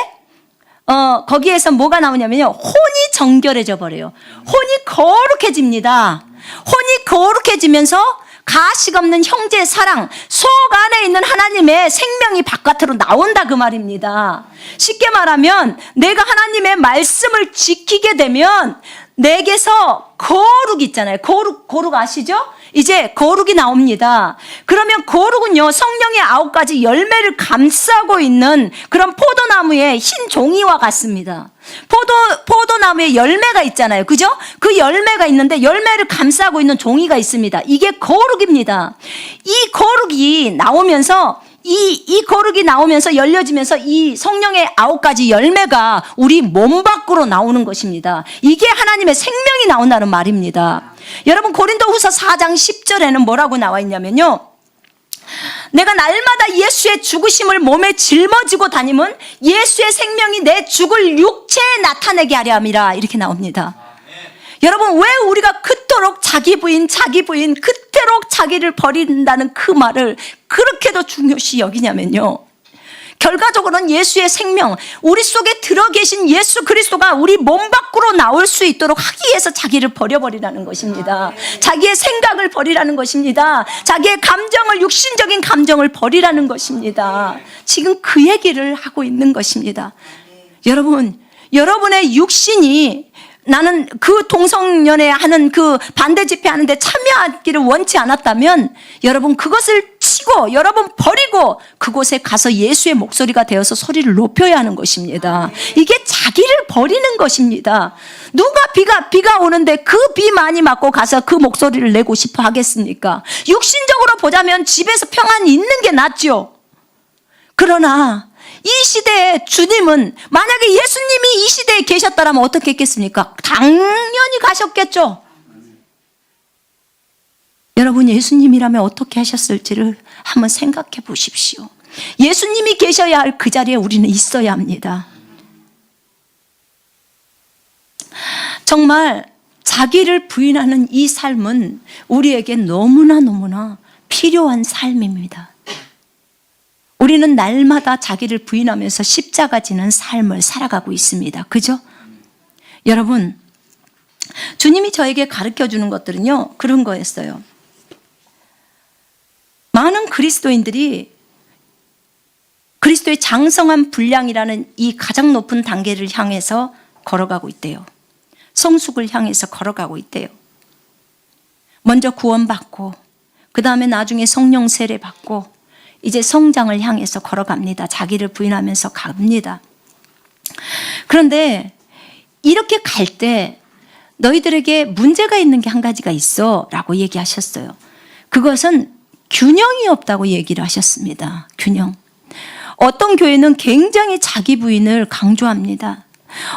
거기에서 뭐가 나오냐면요, 혼이 정결해져 버려요. 혼이 거룩해집니다. 혼이 거룩해지면서 가식 없는 형제의 사랑, 속 안에 있는 하나님의 생명이 바깥으로 나온다, 그 말입니다. 쉽게 말하면 내가 하나님의 말씀을 지키게 되면 내게서 거룩 있잖아요. 거룩 아시죠? 이제 거룩이 나옵니다. 그러면 거룩은요, 성령의 9가지 열매를 감싸고 있는 그런 포도나무의 흰 종이와 같습니다. 포도나무에 열매가 있잖아요. 그죠? 그 열매가 있는데 열매를 감싸고 있는 종이가 있습니다. 이게 거룩입니다. 이 거룩이 나오면서 이 거룩이 나오면서 열려지면서 이 성령의 9가지 열매가 우리 몸 밖으로 나오는 것입니다. 이게 하나님의 생명이 나온다는 말입니다. 여러분, 고린도후서 4장 10절에는 뭐라고 나와 있냐면요, 내가 날마다 예수의 죽으심을 몸에 짊어지고 다니면 예수의 생명이 내 죽을 육체에 나타내게 하려 함이라, 이렇게 나옵니다. 여러분, 왜 우리가 그토록 자기 부인 그토록 자기를 버린다는 그 말을 그렇게도 중요시 여기냐면요, 결과적으로는 예수의 생명, 우리 속에 들어 계신 예수 그리스도가 우리 몸 밖으로 나올 수 있도록 하기 위해서 자기를 버려버리라는 것입니다. 자기의 생각을 버리라는 것입니다. 자기의 감정을, 육신적인 감정을 버리라는 것입니다. 지금 그 얘기를 하고 있는 것입니다. 여러분, 여러분의 육신이, 나는 그 동성연애 하는 그 반대 집회 하는데 참여하기를 원치 않았다면 여러분, 그것을 치고 여러분 버리고 그곳에 가서 예수의 목소리가 되어서 소리를 높여야 하는 것입니다. 이게 자기를 버리는 것입니다. 누가 비가 오는데 그 비 많이 맞고 가서 그 목소리를 내고 싶어 하겠습니까? 육신적으로 보자면 집에서 평안히 있는 게 낫죠. 그러나 이 시대에 주님은, 만약에 예수님이 이 시대에 계셨다면 어떻게 했겠습니까? 당연히 가셨겠죠. 여러분, 예수님이라면 어떻게 하셨을지를 한번 생각해 보십시오. 예수님이 계셔야 할 그 자리에 우리는 있어야 합니다. 정말 자기를 부인하는 이 삶은 우리에게 너무나 필요한 삶입니다. 우리는 날마다 자기를 부인하면서 십자가 지는 삶을 살아가고 있습니다. 그죠? 여러분, 주님이 저에게 가르쳐 주는 것들은요, 그런 거였어요. 많은 그리스도인들이 그리스도의 장성한 분량이라는 이 가장 높은 단계를 향해서 걸어가고 있대요. 성숙을 향해서 걸어가고 있대요. 먼저 구원받고 그 다음에 나중에 성령 세례 받고 이제 성장을 향해서 걸어갑니다. 자기를 부인하면서 갑니다. 그런데 이렇게 갈 때 너희들에게 문제가 있는 게 한 가지가 있어 라고 얘기하셨어요. 그것은 균형이 없다고 얘기를 하셨습니다. 균형. 어떤 교회는 굉장히 자기 부인을 강조합니다.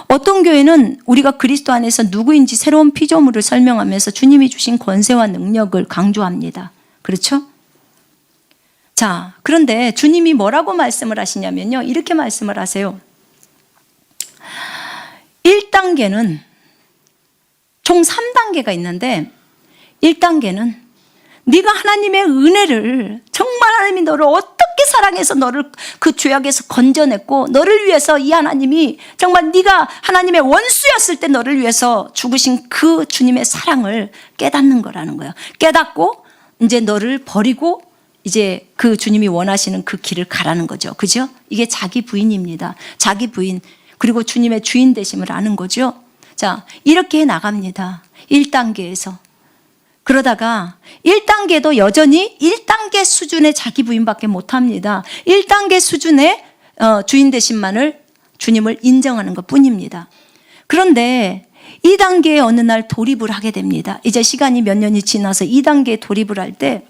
어떤 교회는 우리가 그리스도 안에서 누구인지 새로운 피조물을 설명하면서 주님이 주신 권세와 능력을 강조합니다. 그렇죠? 자, 그런데 주님이 뭐라고 말씀을 하시냐면요. 이렇게 말씀을 하세요. 1단계는 총 3단계가 있는데 1단계는 네가 하나님의 은혜를 정말 하나님이 너를 어떻게 사랑해서 너를 그 죄악에서 건져냈고 너를 위해서 이 하나님이 정말 네가 하나님의 원수였을 때 너를 위해서 죽으신 그 주님의 사랑을 깨닫는 거라는 거예요. 깨닫고 이제 너를 버리고 이제 그 주님이 원하시는 그 길을 가라는 거죠. 그죠? 이게 자기 부인입니다. 자기 부인. 그리고 주님의 주인 되심을 아는 거죠. 자, 이렇게 나갑니다. 1단계에서. 그러다가 1단계도 여전히 1단계 수준의 자기 부인밖에 못합니다. 1단계 수준의 주인 되심만을 주님을 인정하는 것 뿐입니다. 그런데 2단계에 어느 날 돌입을 하게 됩니다. 이제 시간이 몇 년이 지나서 2단계에 돌입을 할 때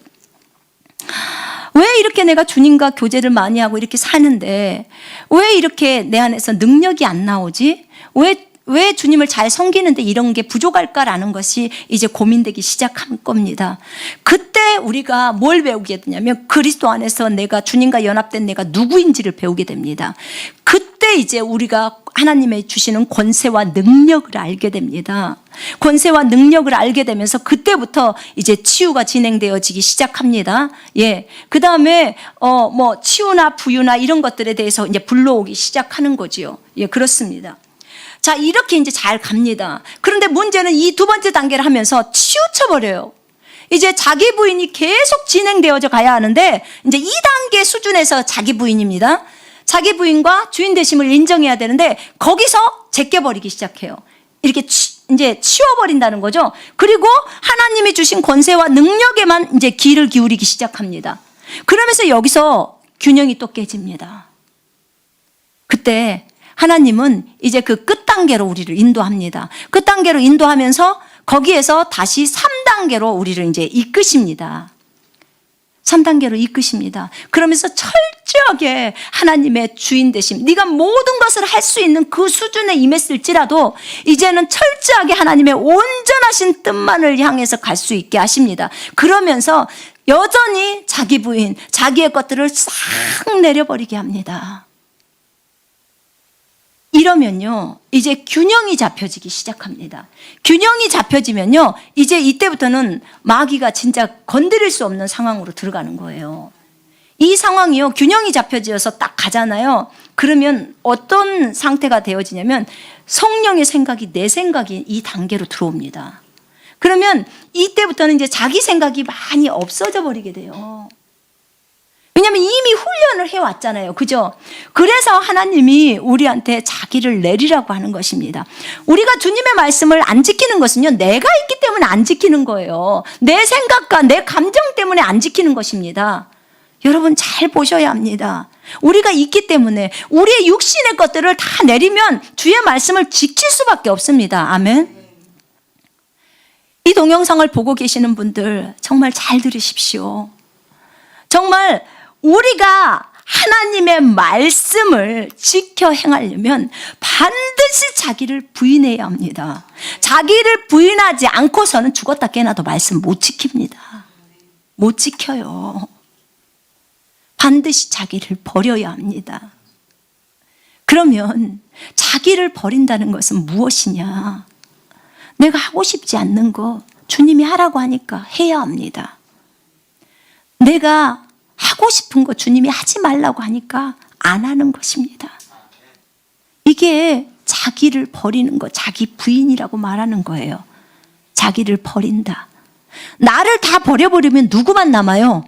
왜 이렇게 내가 주님과 교제를 많이 하고 이렇게 사는데 왜 이렇게 내 안에서 능력이 안 나오지? 왜 주님을 잘 섬기는데 이런 게 부족할까라는 것이 이제 고민되기 시작한 겁니다. 그때 우리가 뭘 배우게 되냐면 그리스도 안에서 내가 주님과 연합된 내가 누구인지를 배우게 됩니다. 그때 이제 우리가 하나님의 주시는 권세와 능력을 알게 됩니다. 권세와 능력을 알게 되면서 그때부터 이제 치유가 진행되어지기 시작합니다. 예. 그 다음에 뭐 치유나 부유나 이런 것들에 대해서 이제 불러오기 시작하는 거지요. 예, 그렇습니다. 자, 이렇게 이제 잘 갑니다. 그런데 문제는 이 두 번째 단계를 하면서 치우쳐버려요. 이제 자기 부인이 계속 진행되어져 가야 하는데 이제 2단계 수준에서 자기 부인입니다. 자기 부인과 주인 되심을 인정해야 되는데 거기서 제껴버리기 시작해요. 이렇게 이제 치워버린다는 거죠. 그리고 하나님이 주신 권세와 능력에만 이제 귀를 기울이기 시작합니다. 그러면서 여기서 균형이 또 깨집니다. 그때 하나님은 이제 그 끝단계로 우리를 인도합니다. 끝단계로 인도하면서 거기에서 다시 3단계로 우리를 이제 이끄십니다. 3단계로 이끄십니다. 그러면서 철저하게 하나님의 주인 되심, 네가 모든 것을 할 수 있는 그 수준에 임했을지라도 이제는 철저하게 하나님의 온전하신 뜻만을 향해서 갈 수 있게 하십니다. 그러면서 여전히 자기 부인, 자기의 것들을 싹 내려버리게 합니다. 이러면요, 이제 균형이 잡혀지기 시작합니다. 균형이 잡혀지면요, 이제 이때부터는 마귀가 진짜 건드릴 수 없는 상황으로 들어가는 거예요. 이 상황이요, 균형이 잡혀져서 딱 가잖아요. 그러면 어떤 상태가 되어지냐면 성령의 생각이 내 생각이 이 단계로 들어옵니다. 그러면 이때부터는 이제 자기 생각이 많이 없어져 버리게 돼요. 왜냐하면 이미 훈련을 해왔잖아요. 그죠? 그래서 하나님이 우리한테 자기를 내리라고 하는 것입니다. 우리가 주님의 말씀을 안 지키는 것은요, 내가 있기 때문에 안 지키는 거예요. 내 생각과 내 감정 때문에 안 지키는 것입니다. 여러분 잘 보셔야 합니다. 우리가 있기 때문에 우리의 육신의 것들을 다 내리면 주의 말씀을 지킬 수밖에 없습니다. 아멘. 이 동영상을 보고 계시는 분들 정말 잘 들으십시오. 정말 우리가 하나님의 말씀을 지켜 행하려면 반드시 자기를 부인해야 합니다. 자기를 부인하지 않고서는 죽었다 깨나도 말씀 못 지킵니다. 못 지켜요. 반드시 자기를 버려야 합니다. 그러면 자기를 버린다는 것은 무엇이냐? 내가 하고 싶지 않는 거 주님이 하라고 하니까 해야 합니다. 내가 하고 싶은 거 주님이 하지 말라고 하니까 안 하는 것입니다. 이게 자기를 버리는 거, 자기 부인이라고 말하는 거예요. 자기를 버린다. 나를 다 버려버리면 누구만 남아요?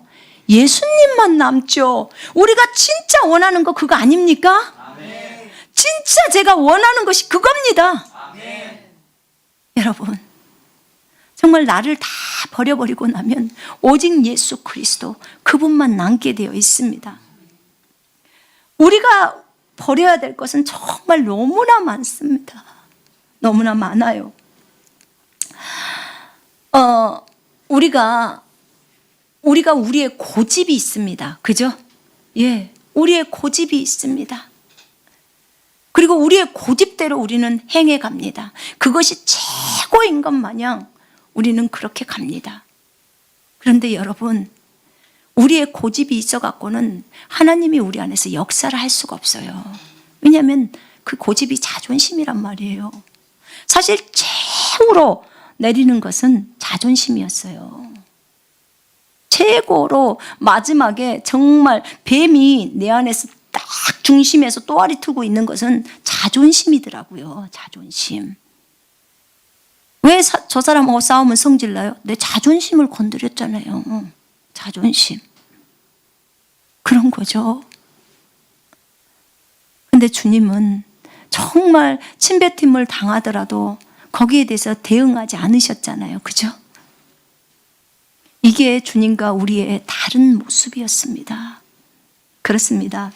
예수님만 남죠. 우리가 진짜 원하는 거 그거 아닙니까? 아멘. 진짜 제가 원하는 것이 그겁니다. 아멘. 여러분, 정말 나를 다 버려버리고 나면 오직 예수 그리스도, 그분만 남게 되어 있습니다. 우리가 버려야 될 것은 정말 너무나 많습니다. 너무나 많아요. 우리가 우리의 고집이 있습니다. 그죠? 예, 우리의 고집이 있습니다. 그리고 우리의 고집대로 우리는 행해 갑니다. 그것이 최고인 것 마냥 우리는 그렇게 갑니다. 그런데 여러분, 우리의 고집이 있어 갖고는 하나님이 우리 안에서 역사를 할 수가 없어요. 왜냐하면 그 고집이 자존심이란 말이에요. 사실 최후로 내리는 것은 자존심이었어요. 최고로 마지막에 정말 뱀이 내 안에서 딱 중심에서 또아리 트고 있는 것은 자존심이더라고요. 자존심. 왜 저 사람하고 싸우면 성질나요? 내 자존심을 건드렸잖아요. 자존심. 그런 거죠. 근데 주님은 정말 침뱉음을 당하더라도 거기에 대해서 대응하지 않으셨잖아요. 그죠? 이게 주님과 우리의 다른 모습이었습니다. 그렇습니다.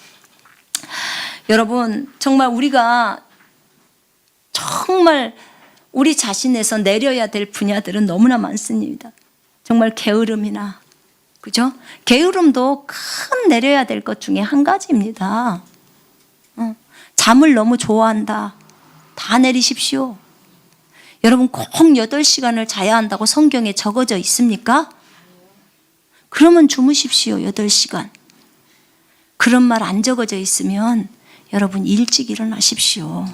여러분, 정말 우리가 정말 우리 자신에서 내려야 될 분야들은 너무나 많습니다. 정말 게으름이나, 그죠? 게으름도 큰 내려야 될 것 중에 한 가지입니다. 잠을 너무 좋아한다. 다 내리십시오. 여러분, 꼭 8시간을 자야 한다고 성경에 적어져 있습니까? 그러면 주무십시오. 8시간. 그런 말 안 적어져 있으면 여러분 일찍 일어나십시오.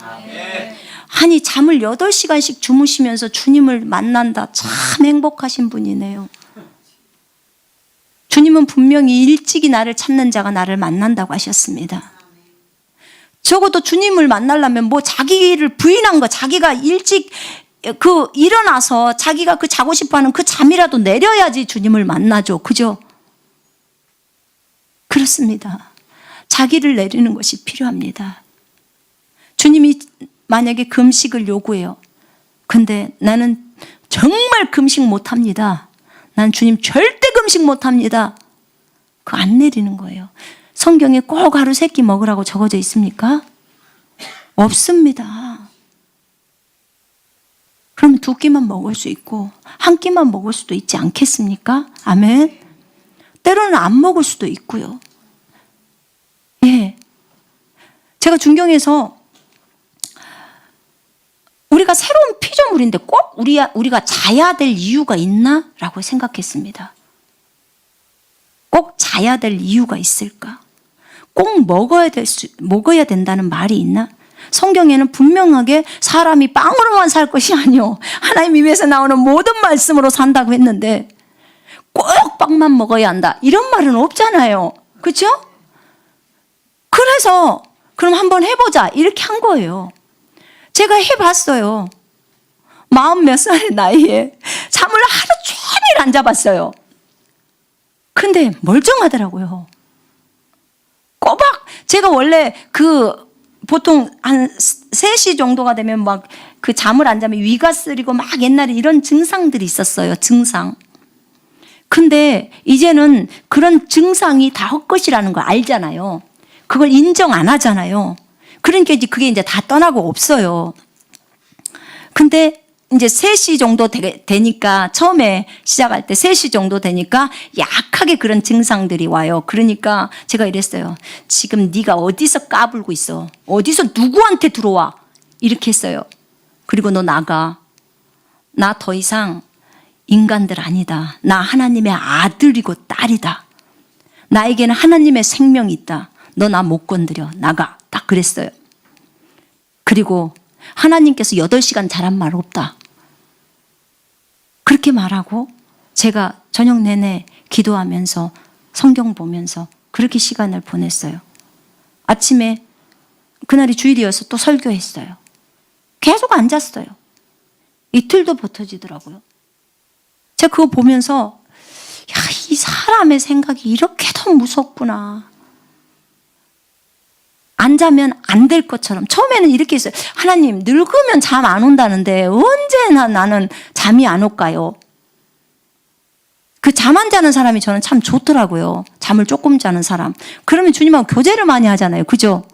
아니, 잠을 8시간씩 주무시면서 주님을 만난다. 참 행복하신 분이네요. 주님은 분명히 일찍이 나를 찾는 자가 나를 만난다고 하셨습니다. 적어도 주님을 만나려면 뭐 자기를 부인한 거, 자기가 일찍 일어나서 자기가 자고 싶어 하는 그 잠이라도 내려야지 주님을 만나죠. 그죠? 그렇습니다. 자기를 내리는 것이 필요합니다. 주님이 만약에 금식을 요구해요. 근데 나는 정말 금식 못합니다. 난 주님 절대 금식 못합니다. 그거 안 내리는 거예요. 성경에 꼭 하루 3끼 먹으라고 적어져 있습니까? 없습니다. 그럼 2끼만 먹을 수 있고 1끼만 먹을 수도 있지 않겠습니까? 아멘. 때로는 안 먹을 수도 있고요. 예. 제가 중경에서 우리가 새로운 피조물인데 꼭 우리가 자야 될 이유가 있나? 라고 생각했습니다. 꼭 자야 될 이유가 있을까? 꼭 먹어야 된다는 말이 있나? 성경에는 분명하게 사람이 빵으로만 살 것이 아니요, 하나님 입에서 나오는 모든 말씀으로 산다고 했는데 꼭 빵만 먹어야 한다, 이런 말은 없잖아요. 그렇죠? 그래서 그럼 한번 해보자 이렇게 한 거예요. 제가 해봤어요. 40몇 살의 나이에 잠을 하루 종일 안 잡았어요. 근데 멀쩡하더라고요. 꼬박 제가 원래 보통 한 3시 정도가 되면 막 잠을 안 자면 위가 쓰리고 막 옛날에 이런 증상들이 있었어요. 증상. 근데 이제는 그런 증상이 다 헛것이라는 걸 알잖아요. 그걸 인정 안 하잖아요. 그러니까 그게 이제 다 떠나고 없어요. 근데 이제 3시 정도 되니까, 처음에 시작할 때 3시 정도 되니까 약하게 그런 증상들이 와요. 그러니까 제가 이랬어요. 지금 네가 어디서 까불고 있어? 어디서 누구한테 들어와? 이렇게 했어요. 그리고 너 나가. 나 더 이상 인간들 아니다. 나 하나님의 아들이고 딸이다. 나에게는 하나님의 생명이 있다. 너 나 못 건드려. 나가. 딱 그랬어요. 그리고 하나님께서 8시간 자란 말 없다. 그렇게 말하고 제가 저녁 내내 기도하면서 성경 보면서 그렇게 시간을 보냈어요. 아침에 그날이 주일이어서 또 설교했어요. 계속 앉았어요. 이틀도 버텨지더라고요. 제가 그거 보면서 이 사람의 생각이 이렇게 더 무섭구나. 안 자면 안 될 것처럼. 처음에는 이렇게 했어요. 하나님, 늙으면 잠 안 온다는데 언제나 나는 잠이 안 올까요? 그 잠 안 자는 사람이 저는 참 좋더라고요. 잠을 조금 자는 사람. 그러면 주님하고 교제를 많이 하잖아요. 그죠?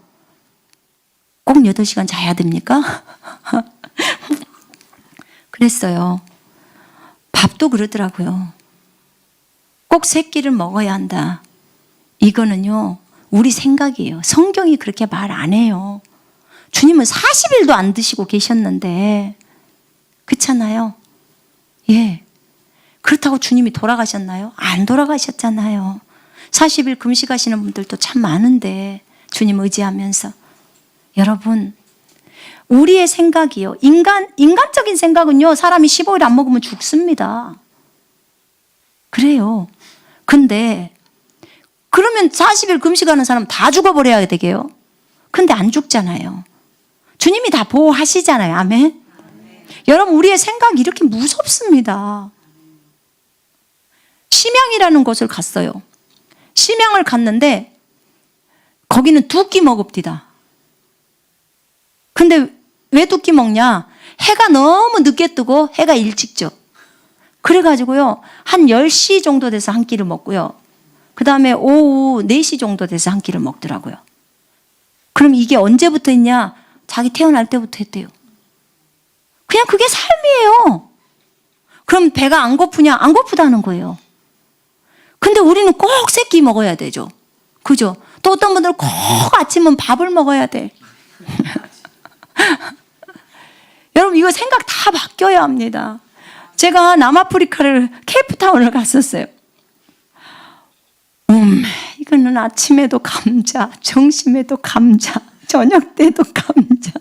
꼭 8시간 자야 됩니까? 그랬어요. 밥도 그러더라고요. 꼭 3끼를 먹어야 한다. 이거는요, 우리 생각이에요. 성경이 그렇게 말 안 해요. 주님은 40일도 안 드시고 계셨는데, 그렇잖아요. 예. 그렇다고 주님이 돌아가셨나요? 안 돌아가셨잖아요. 40일 금식하시는 분들도 참 많은데, 주님 의지하면서. 여러분, 우리의 생각이요. 인간적인 생각은요, 사람이 15일 안 먹으면 죽습니다. 그래요. 근데, 그러면 40일 금식하는 사람 다 죽어버려야 되게요? 근데 안 죽잖아요. 주님이 다 보호하시잖아요. 아멘? 여러분, 우리의 생각이 이렇게 무섭습니다. 심양이라는 곳을 갔어요. 심양을 갔는데, 거기는 2끼 먹읍디다. 근데 왜 2끼 먹냐? 해가 너무 늦게 뜨고 해가 일찍 져. 그래가지고요, 한 10시 정도 돼서 한 끼를 먹고요. 그 다음에 오후 4시 정도 돼서 한 끼를 먹더라고요. 그럼 이게 언제부터 했냐? 자기 태어날 때부터 했대요. 그냥 그게 삶이에요. 그럼 배가 안 고프냐? 안 고프다는 거예요. 근데 우리는 꼭 3끼 먹어야 되죠. 그죠? 또 어떤 분들은 꼭 아침은 밥을 먹어야 돼. 여러분, 이거 생각 다 바뀌어야 합니다. 제가 남아프리카를 케이프타운을 갔었어요. 이거는 아침에도 감자, 점심에도 감자, 저녁 때도 감자.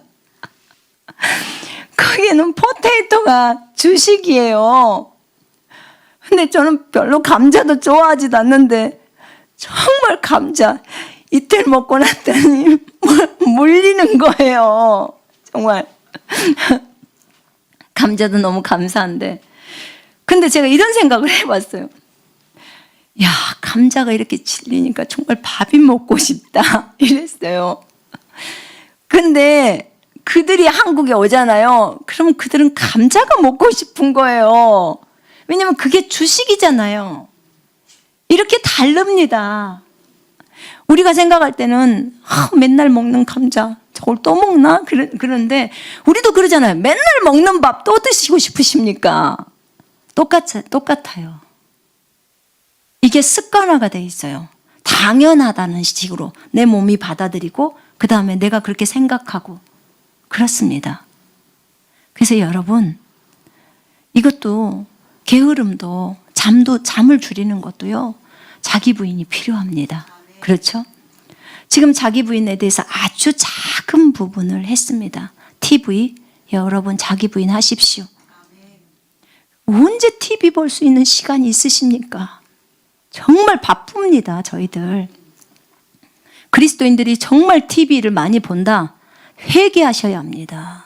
거기는 포테이토가 주식이에요. 근데 저는 별로 감자도 좋아하지도 않는데 정말 감자 이틀 먹고 났더니 물리는 거예요. 정말. 감자도 너무 감사한데. 근데 제가 이런 생각을 해봤어요. 야, 감자가 이렇게 질리니까 정말 밥이 먹고 싶다. 이랬어요. 근데 그들이 한국에 오잖아요. 그러면 그들은 감자가 먹고 싶은 거예요. 왜냐면 그게 주식이잖아요. 이렇게 다릅니다. 우리가 생각할 때는 맨날 먹는 감자 저걸 또 먹나? 그런데 우리도 그러잖아요. 맨날 먹는 밥 또 드시고 싶으십니까? 똑같아요. 이게 습관화가 돼 있어요. 당연하다는 식으로 내 몸이 받아들이고 그 다음에 내가 그렇게 생각하고 그렇습니다. 그래서 여러분, 이것도 게으름도 잠을 줄이는 것도요, 자기 부인이 필요합니다. 그렇죠? 지금 자기 부인에 대해서 아주 작은 부분을 했습니다. TV, 여러분 자기 부인 하십시오. 언제 TV 볼 수 있는 시간이 있으십니까? 정말 바쁩니다, 저희들. 그리스도인들이 정말 TV를 많이 본다? 회개하셔야 합니다.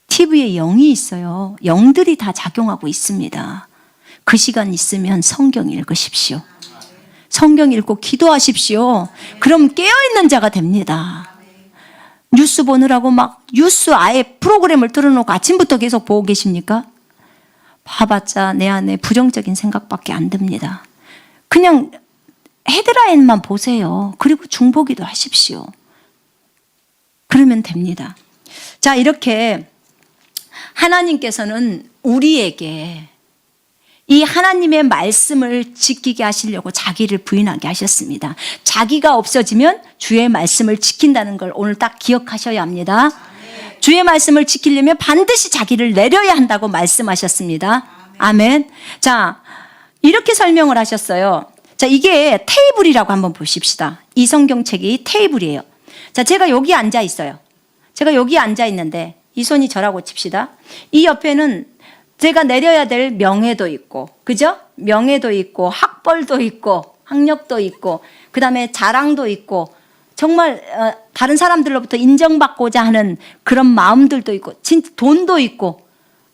TV에 영이 있어요. 영들이 다 작용하고 있습니다. 그 시간 있으면 성경 읽으십시오. 성경 읽고 기도하십시오. 그럼 깨어있는 자가 됩니다. 뉴스 보느라고 막 뉴스 아예 프로그램을 틀어놓고 아침부터 계속 보고 계십니까? 봐봤자 내 안에 부정적인 생각밖에 안 듭니다. 그냥 헤드라인만 보세요. 그리고 중보기도 하십시오. 그러면 됩니다. 자, 이렇게 하나님께서는 우리에게 이 하나님의 말씀을 지키게 하시려고 자기를 부인하게 하셨습니다. 자기가 없어지면 주의 말씀을 지킨다는 걸 오늘 딱 기억하셔야 합니다. 주의 말씀을 지키려면 반드시 자기를 내려야 한다고 말씀하셨습니다. 아멘. 자, 이렇게 설명을 하셨어요. 자, 이게 테이블이라고 한번 보십시다. 이 성경책이 테이블이에요. 자, 제가 여기 앉아 있어요. 제가 여기 앉아 있는데 이 손이 저라고 칩시다. 이 옆에는 제가 내려야 될 명예도 있고, 그죠? 명예도 있고, 학벌도 있고, 학력도 있고, 그 다음에 자랑도 있고, 정말 다른 사람들로부터 인정받고자 하는 그런 마음들도 있고, 돈도 있고,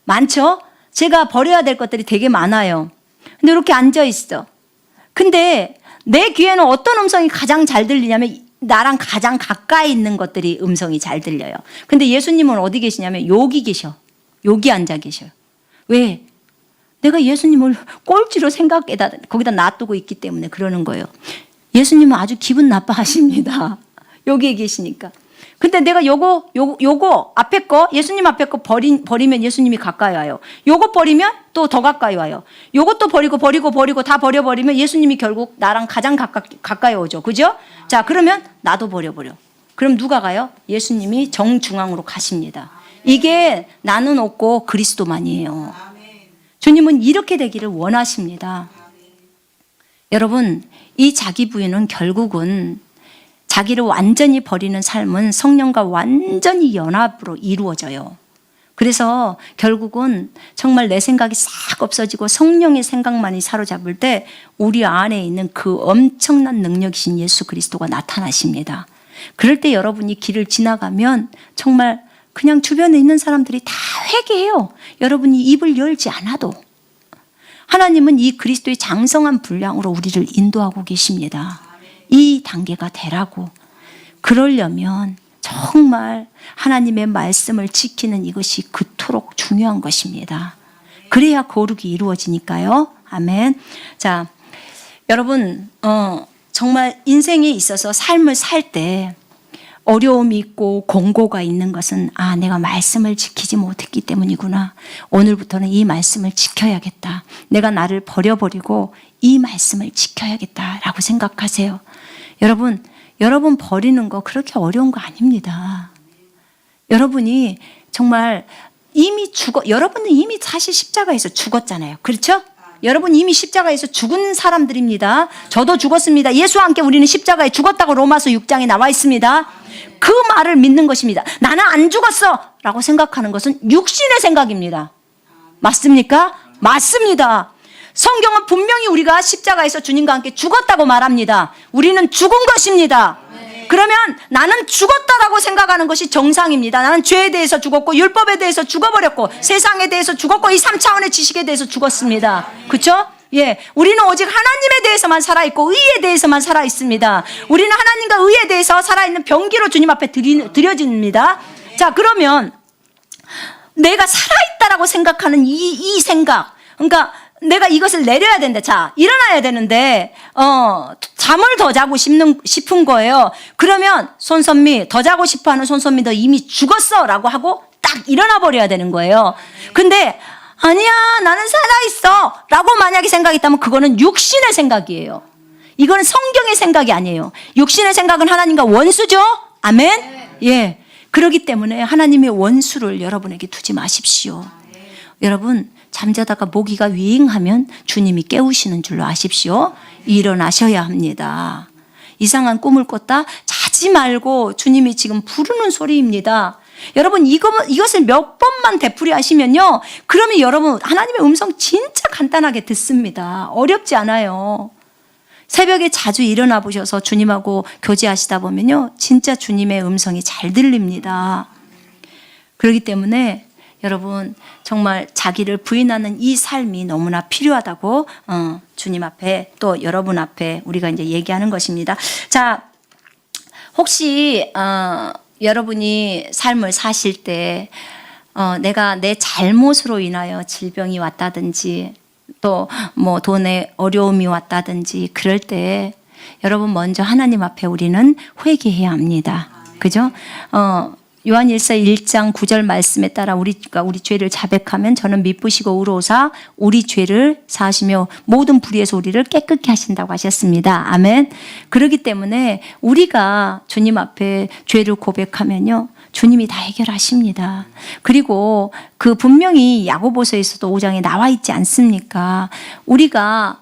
많죠? 제가 버려야 될 것들이 되게 많아요. 근데 이렇게 앉아 있어. 근데 내 귀에는 어떤 음성이 가장 잘 들리냐면 나랑 가장 가까이 있는 것들이 음성이 잘 들려요. 근데 예수님은 어디 계시냐면 여기 계셔. 여기 앉아 계셔요. 왜? 내가 예수님을 꼴찌로 거기다 놔두고 있기 때문에 그러는 거예요. 예수님은 아주 기분 나빠하십니다. 여기에 계시니까. 근데 내가 요거 앞에 거, 예수님 앞에 거 버리면 예수님이 가까이 와요. 요거 버리면 또 더 가까이 와요. 요것도 버리고 다 버려버리면 예수님이 결국 나랑 가장 가까이 오죠. 그죠? 자, 그러면 나도 버려버려. 그럼 누가 가요? 예수님이 정중앙으로 가십니다. 이게 나는 없고 그리스도만이에요. 주님은 이렇게 되기를 원하십니다. 여러분, 이 자기 부인은 결국은 자기를 완전히 버리는 삶은 성령과 완전히 연합으로 이루어져요. 그래서 결국은 정말 내 생각이 싹 없어지고 성령의 생각만이 사로잡을 때 우리 안에 있는 그 엄청난 능력이신 예수 그리스도가 나타나십니다. 그럴 때 여러분이 길을 지나가면 정말 그냥 주변에 있는 사람들이 다 회개해요. 여러분이 입을 열지 않아도. 하나님은 이 그리스도의 장성한 분량으로 우리를 인도하고 계십니다. 이 단계가 되라고. 그러려면 정말 하나님의 말씀을 지키는 이것이 그토록 중요한 것입니다. 그래야 거룩이 이루어지니까요. 아멘. 자, 여러분, 정말 인생에 있어서 삶을 살 때 어려움이 있고 공고가 있는 것은 내가 말씀을 지키지 못했기 때문이구나. 오늘부터는 이 말씀을 지켜야겠다. 내가 나를 버려버리고 이 말씀을 지켜야겠다라고 생각하세요. 여러분 버리는 거 그렇게 어려운 거 아닙니다. 여러분이 정말 여러분은 이미 사실 십자가에서 죽었잖아요. 그렇죠? 여러분 이미 십자가에서 죽은 사람들입니다. 저도 죽었습니다. 예수와 함께 우리는 십자가에 죽었다고 로마서 6장에 나와 있습니다. 그 말을 믿는 것입니다. 나는 안 죽었어 라고 생각하는 것은 육신의 생각입니다. 맞습니까? 맞습니다. 성경은 분명히 우리가 십자가에서 주님과 함께 죽었다고 말합니다. 우리는 죽은 것입니다. 그러면 나는 죽었다라고 생각하는 것이 정상입니다. 나는 죄에 대해서 죽었고 율법에 대해서 죽어버렸고 세상에 대해서 죽었고 이 3차원의 지식에 대해서 죽었습니다. 그렇죠? 예, 우리는 오직 하나님에 대해서만 살아있고 의에 대해서만 살아있습니다. 우리는 하나님과 의에 대해서 살아있는 병기로 주님 앞에 드려집니다. 자, 그러면 내가 살아있다라고 생각하는 이 생각, 그러니까 내가 이것을 내려야 된다. 자, 일어나야 되는데 잠을 더 자고 싶은 거예요. 그러면 손선미, 더 자고 싶어하는 손선미, 너 이미 죽었어 라고 하고 딱 일어나 버려야 되는 거예요. 근데 아니야, 나는 살아있어 라고 만약에 생각했다면 그거는 육신의 생각이에요. 이거는 성경의 생각이 아니에요. 육신의 생각은 하나님과 원수죠. 아멘. 예, 그렇기 때문에 하나님의 원수를 여러분에게 두지 마십시오. 여러분, 잠자다가 모기가 윙하면 주님이 깨우시는 줄로 아십시오. 일어나셔야 합니다. 이상한 꿈을 꿨다? 자지 말고 주님이 지금 부르는 소리입니다. 여러분, 이것을 몇 번만 되풀이하시면요, 그러면 여러분 하나님의 음성 진짜 간단하게 듣습니다. 어렵지 않아요. 새벽에 자주 일어나 보셔서 주님하고 교제하시다 보면요, 진짜 주님의 음성이 잘 들립니다. 그렇기 때문에 여러분 정말 자기를 부인하는 이 삶이 너무나 필요하다고 주님 앞에 또 여러분 앞에 우리가 이제 얘기하는 것입니다. 자, 혹시 여러분이 삶을 사실 때 내가 내 잘못으로 인하여 질병이 왔다든지 또 뭐 돈에 어려움이 왔다든지 그럴 때 여러분 먼저 하나님 앞에 우리는 회개해야 합니다. 그죠? 요한일서 1장 9절 말씀에 따라 우리가 우리 죄를 자백하면 저는 미쁘시고 의로우사 우리 죄를 사하시며 모든 불의에서 우리를 깨끗게 하신다고 하셨습니다. 아멘. 그렇기 때문에 우리가 주님 앞에 죄를 고백하면요, 주님이 다 해결하십니다. 그리고 그 분명히 야고보서에서도 5장에 나와 있지 않습니까? 우리가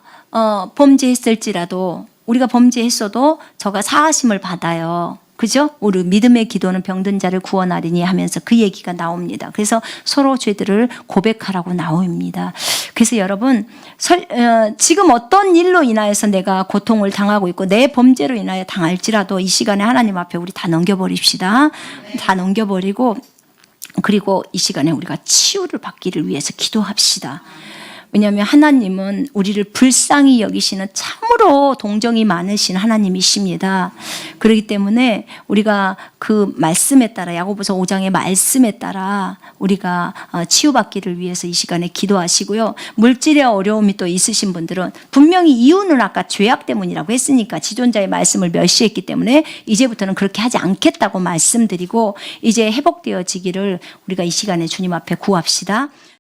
범죄했을지라도 우리가 범죄했어도 저가 사하심을 받아요. 그죠? 우리 믿음의 기도는 병든 자를 구원하리니 하면서 그 얘기가 나옵니다. 그래서 서로 죄들을 고백하라고 나옵니다. 그래서 여러분, 지금 어떤 일로 인하여서 내가 고통을 당하고 있고 내 범죄로 인하여 당할지라도 이 시간에 하나님 앞에 우리 다 넘겨버립시다. 다 넘겨버리고 그리고 이 시간에 우리가 치유를 받기를 위해서 기도합시다. 왜냐하면 하나님은 우리를 불쌍히 여기시는 참으로 동정이 많으신 하나님이십니다. 그렇기 때문에 우리가 그 말씀에 따라 야고보서 5장의 말씀에 따라 우리가 치유받기를 위해서 이 시간에 기도하시고요. 물질의 어려움이 또 있으신 분들은 분명히 이유는 아까 죄악 때문이라고 했으니까 지존자의 말씀을 멸시했기 때문에 이제부터는 그렇게 하지 않겠다고 말씀드리고 이제 회복되어지기를 우리가 이 시간에 주님 앞에 구합시다.